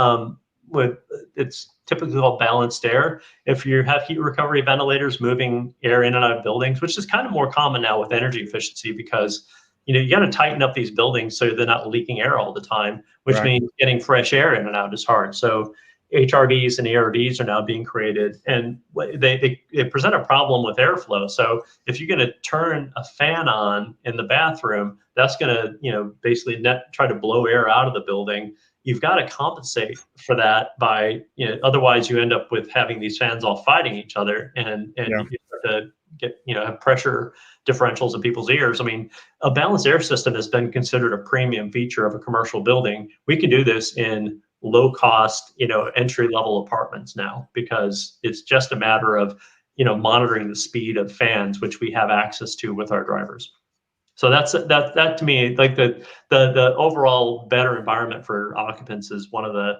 it's typically called balanced air. If you have heat recovery ventilators moving air in and out of buildings, which is kind of more common now with energy efficiency, because you got to tighten up these buildings so they're not leaking air all the time, which means getting fresh air in and out is hard. So HRVs and ERVs are now being created, and they present a problem with airflow. So if you're going to turn a fan on in the bathroom, that's going to, basically try to blow air out of the building. You've got to compensate for that by, otherwise you end up with having these fans all fighting each other, and you start to get, have pressure differentials in people's ears. I mean, a balanced air system has been considered a premium feature of a commercial building. We can do this in low cost, entry level apartments now, because it's just a matter of, monitoring the speed of fans, which we have access to with our drivers. So that to me, like the overall better environment for occupants is one of the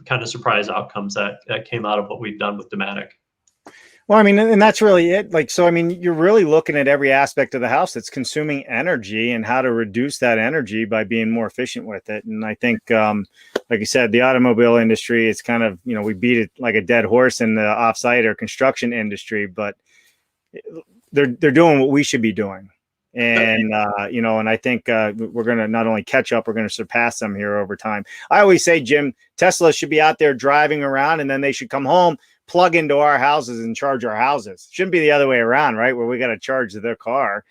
kind of surprise outcomes that came out of what we've done with Domatic. Well, I mean, and that's really it. Like, so, I mean, you're really looking at every aspect of the house that's consuming energy and how to reduce that energy by being more efficient with it. And I think, like you said, the automobile industry, it's kind of, we beat it like a dead horse in the offsite or construction industry, but they're doing what we should be doing. And, and I think we're going to not only catch up, we're going to surpass them here over time. I always say, Jim, Tesla should be out there driving around, and then they should come home, plug into our houses and charge our houses. Shouldn't be the other way around, right? Where we got to charge their car.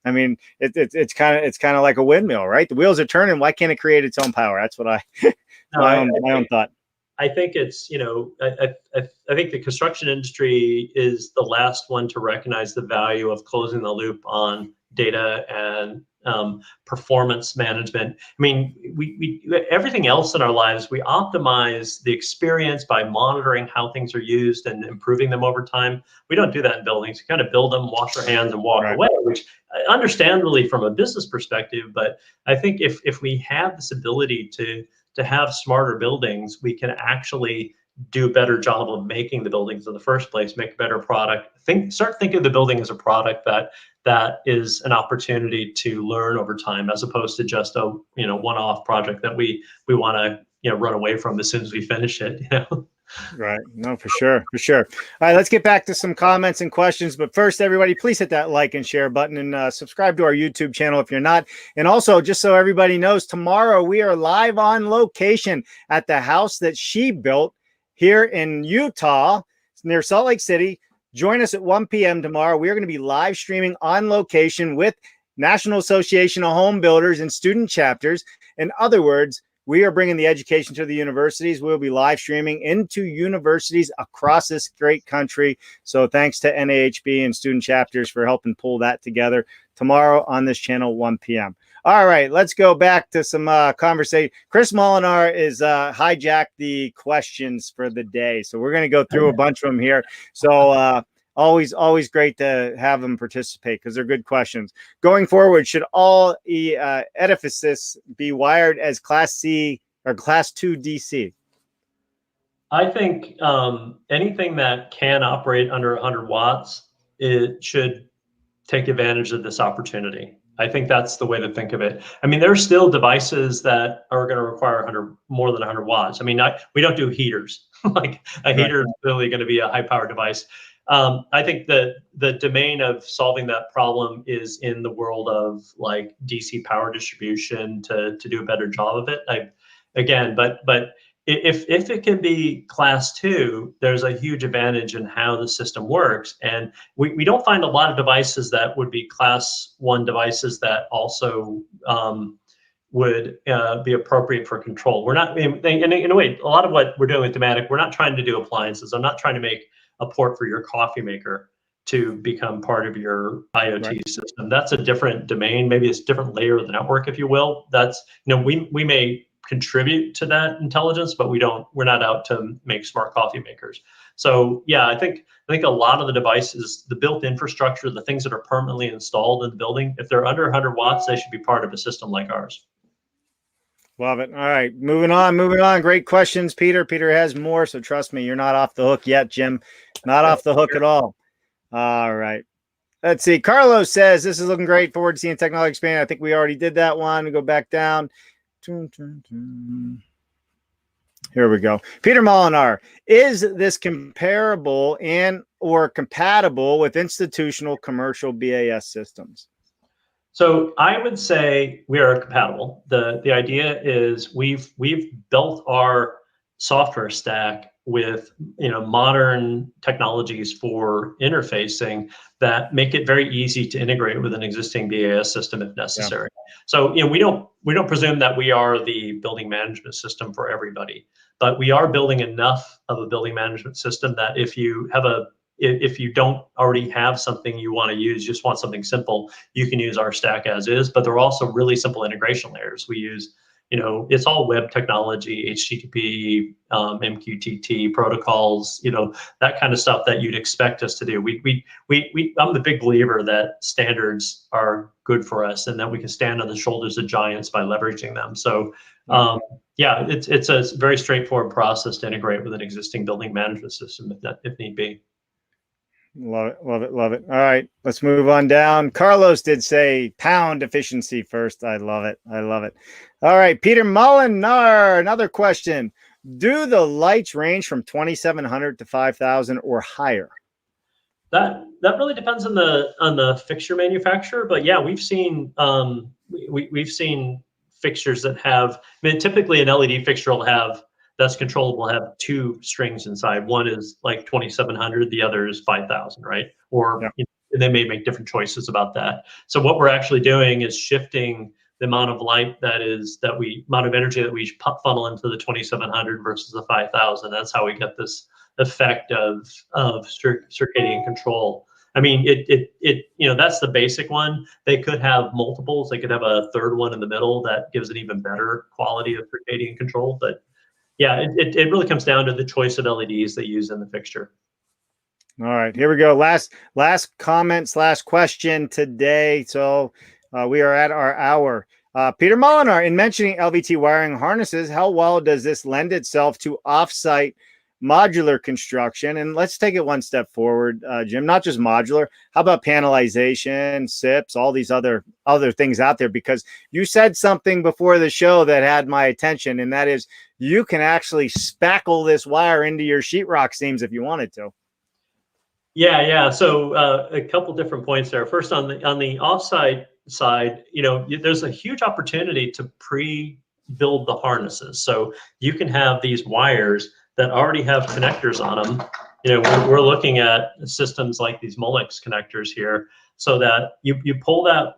I mean, it's kind of like a windmill, right? The wheels are turning. Why can't it create its own power? That's what my own thought. I think it's, I think the construction industry is the last one to recognize the value of closing the loop on data and performance management. I mean, we everything else in our lives, we optimize the experience by monitoring how things are used and improving them over time. We don't do that in buildings. We kind of build them, wash our hands, and walk away, which understandably from a business perspective. But I think if we have this ability to have smarter buildings, we can actually do a better job of making the buildings in the first place, make a better product. Start thinking of the building as a product that is an opportunity to learn over time, as opposed to just a one-off project that we want to run away from as soon as we finish it. Right. No, for sure. All right, let's get back to some comments and questions. But first, everybody, please hit that like and share button, and subscribe to our YouTube channel if you're not. And also, just so everybody knows, tomorrow we are live on location at the house that she built here in Utah, near Salt Lake City. Join us at 1 p.m. tomorrow. We are going to be live streaming on location with National Association of Home Builders and student chapters. In other words, we are bringing the education to the universities. We'll be live streaming into universities across this great country. So thanks to NAHB and student chapters for helping pull that together tomorrow on this channel, 1 p.m. All right, let's go back to some conversation. Chris Molinar is hijacked the questions for the day, so we're going to go through a bunch of them here. So always great to have them participate because they're good questions. Going forward, should all edifices be wired as Class C or Class 2 DC? I think anything that can operate under 100 watts, it should take advantage of this opportunity. I think that's the way to think of it. I mean, there's still devices that are going to require more than 100 watts. I mean, we don't do heaters. Like a heater is really going to be a high power device. I think that the domain of solving that problem is in the world of like DC power distribution to do a better job of it. But if it can be Class 2, there's a huge advantage in how the system works. And we don't find a lot of devices that would be Class 1 devices that also would be appropriate for control. We're not, in a way, a lot of what we're doing with Domatic, we're not trying to do appliances. I'm not trying to make a port for your coffee maker to become part of your IoT system. That's a different domain. Maybe it's a different layer of the network, if you will. That's, we may contribute to that intelligence, but we're not out to make smart coffee makers. So yeah, I think a lot of the devices, the built infrastructure, the things that are permanently installed in the building, if they're under 100 watts, they should be part of a system like ours. Love it. All right, moving on. Great questions, Peter. Peter has more, so trust me, you're not off the hook yet, Jim. Not off the hook at all. All right. Let's see. Carlos says, this is looking great. Forward to seeing technology expand. I think we already did that one. We go back down. Here we go. Peter Molinar, is this comparable and or compatible with institutional commercial BAS systems? So I would say we are compatible. The idea is we've built our software stack with modern technologies for interfacing that make it very easy to integrate with an existing BAS system if necessary. Yeah. So we don't presume that we are the building management system for everybody, but we are building enough of a building management system that if you don't already have something you want to use, just want something simple, you can use our stack as is. But there are also really simple integration layers. We use, it's all web technology, HTTP, MQTT protocols, that kind of stuff that you'd expect us to do. I'm the big believer that standards are good for us and that we can stand on the shoulders of giants by leveraging them. So yeah, it's a very straightforward process to integrate with an existing building management system if need be. Love it. All right, let's move on down. Carlos did say pound efficiency first. I love it. All right, Peter Molinar, another question. Do the lights range from 2,700 to 5,000 or higher? That really depends on the fixture manufacturer, but yeah, we've seen fixtures that have, typically an LED fixture will have, that's controllable, have two strings inside. One is like 2,700, the other is 5,000, right? Or they may make different choices about that. So what we're actually doing is shifting the amount of light amount of energy that we funnel into the 2,700 versus the 5,000. That's how we get this effect of circadian control. I mean, that's the basic one. They could have multiples. They could have a third one in the middle that gives an even better quality of circadian control. But yeah, it really comes down to the choice of LEDs they use in the fixture. All right, here we go. Last comment / question today. So we are at our hour. Peter Molinar, in mentioning LVT wiring harnesses, how well does this lend itself to offsite modular construction? And let's take it one step forward, Jim, not just modular. How about panelization, SIPs, all these other things out there? Because you said something before the show that had my attention, and that is you can actually spackle this wire into your sheetrock seams if you wanted to. Yeah. So a couple different points there. First, on the offsite side, there's a huge opportunity to pre-build the harnesses. So you can have these wires that already have connectors on them. We're looking at systems like these Molex connectors here, so that you pull that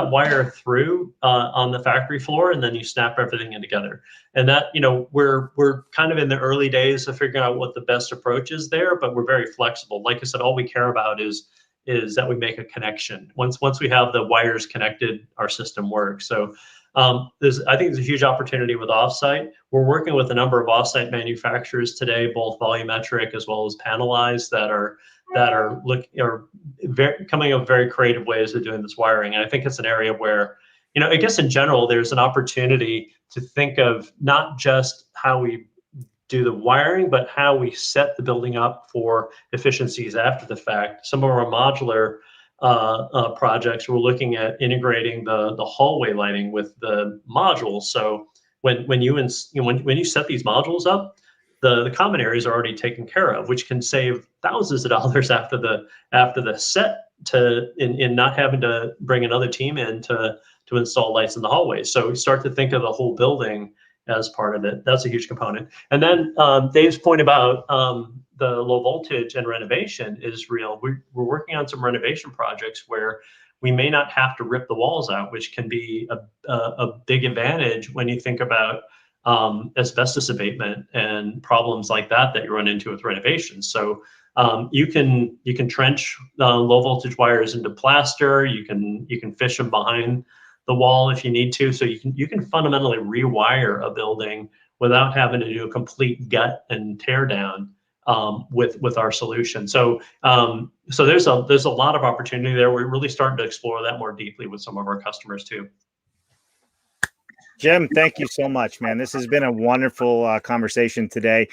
wire through on the factory floor, and then you snap everything in together. And that, we're kind of in the early days of figuring out what the best approach is there, but we're very flexible. Like I said, all we care about is is that we make a connection. Once we have the wires connected, our system works. So I think there's a huge opportunity with offsite. We're working with a number of offsite manufacturers today, both volumetric as well as panelized, that are coming up with very creative ways of doing this wiring. And I think it's an area where, I guess in general, there's an opportunity to think of not just how we do the wiring, but how we set the building up for efficiencies after the fact. Some of our modular projects, we're looking at integrating the hallway lighting with the modules. So when you set these modules up, the common areas are already taken care of, which can save thousands of dollars after the set, in not having to bring another team in to install lights in the hallways. So we start to think of the whole building as part of it. That's a huge component. And then Dave's point about the low voltage and renovation is real. We're working on some renovation projects where we may not have to rip the walls out, which can be a big advantage when you think about asbestos abatement and problems like that you run into with renovations. So you can trench low voltage wires into plaster. You can fish them behind the wall if you need to. So you can fundamentally rewire a building without having to do a complete gut and tear down with our solution. So there's a lot of opportunity there. We're really starting to explore that more deeply with some of our customers too. Jim, thank you so much, man. This has been a wonderful conversation today.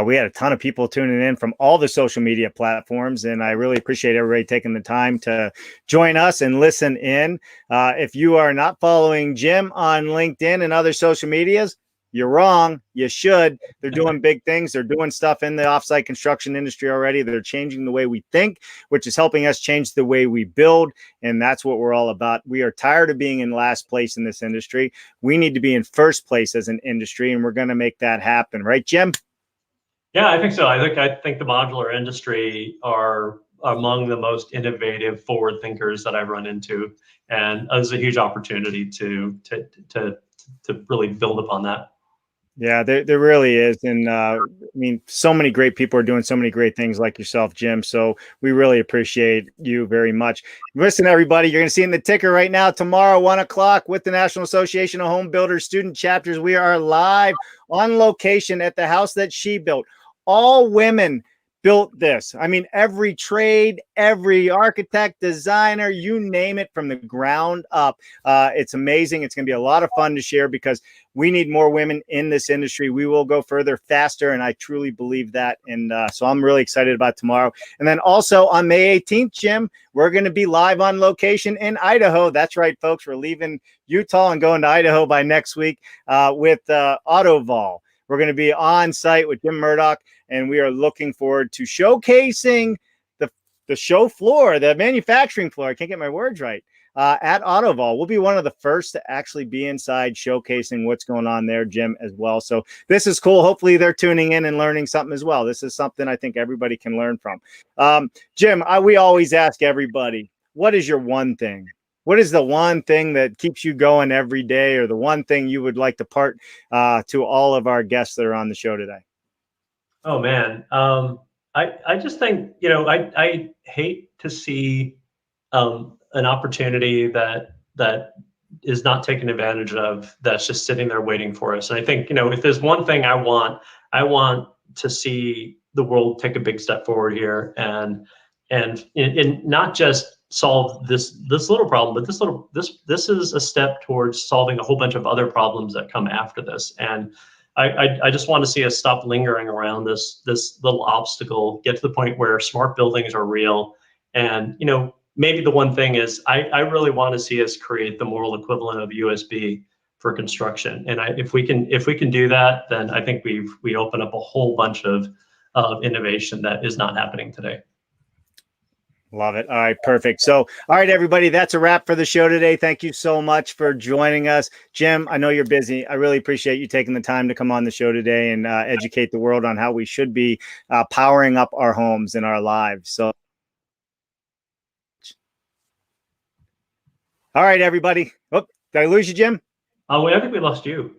We had a ton of people tuning in from all the social media platforms, and I really appreciate everybody taking the time to join us and listen in. If you are not following Jim on LinkedIn and other social medias, you're wrong. You should. They're doing big things. They're doing stuff in the offsite construction industry already. They're changing the way we think, which is helping us change the way we build. And that's what we're all about. We are tired of being in last place in this industry. We need to be in first place as an industry, and we're going to make that happen. Right, Jim? Yeah, I think so. I think the modular industry are among the most innovative forward thinkers that I've run into. And there's a huge opportunity to really build upon that. Yeah, there really is. And I mean, so many great people are doing so many great things like yourself, Jim. So we really appreciate you very much. Listen, everybody, you're going to see in the ticker right now, tomorrow, 1 o'clock with the National Association of Home Builders Student Chapters. We are live on location at the house that she built. All women built this. I mean, every trade, every architect, designer, you name it, from the ground up. It's amazing. It's going to be a lot of fun to share because we need more women in this industry. We will go further, faster, and I truly believe that. And so I'm really excited about tomorrow. And then also on May 18th, Jim, we're going to be live on location in Idaho. That's right, folks. We're leaving Utah and going to Idaho by next week with AutoVol. We're going to be on site with Jim Murdoch, and we are looking forward to showcasing the show floor, the manufacturing floor. I can't get my words right. At AutoVol. We'll be one of the first to actually be inside showcasing what's going on there, Jim, as well. So this is cool. Hopefully they're tuning in and learning something as well. This is something I think everybody can learn from. Jim, we always ask everybody, what is your one thing? What is the one thing that keeps you going every day, or the one thing you would like to part to all of our guests that are on the show today? Oh, man. I just think, I hate to see an opportunity that is not taken advantage of, that's just sitting there waiting for us. And I think, if there's one thing I want to see the world take a big step forward here, and not just solve this little problem, but this is a step towards solving a whole bunch of other problems that come after this. And I just want to see us stop lingering around this little obstacle, get to the point where smart buildings are real. And maybe the one thing is I really want to see us create the moral equivalent of USB for construction. And if we can do that, then I think we open up a whole bunch of innovation that is not happening today. Love it. All right, perfect. So, all right, everybody, that's a wrap for the show today. Thank you so much for joining us. Jim, I know you're busy. I really appreciate you taking the time to come on the show today and educate the world on how we should be powering up our homes and our lives. So, all right, everybody. Oh, did I lose you, Jim? Oh, I think we lost you.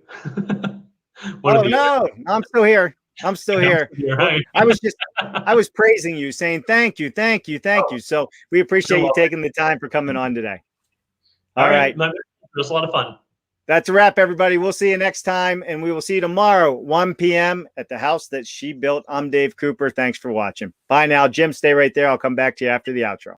Oh, no, I'm still here. I'm still here. You're Well, right. I was praising you, saying thank you, thank you, thank you. So we appreciate you taking the time for coming on today. All right. It was a lot of fun. That's a wrap, everybody. We'll see you next time, and we will see you tomorrow, 1 p.m. at the house that she built. I'm Dave Cooper. Thanks for watching. Bye now. Jim, stay right there. I'll come back to you after the outro.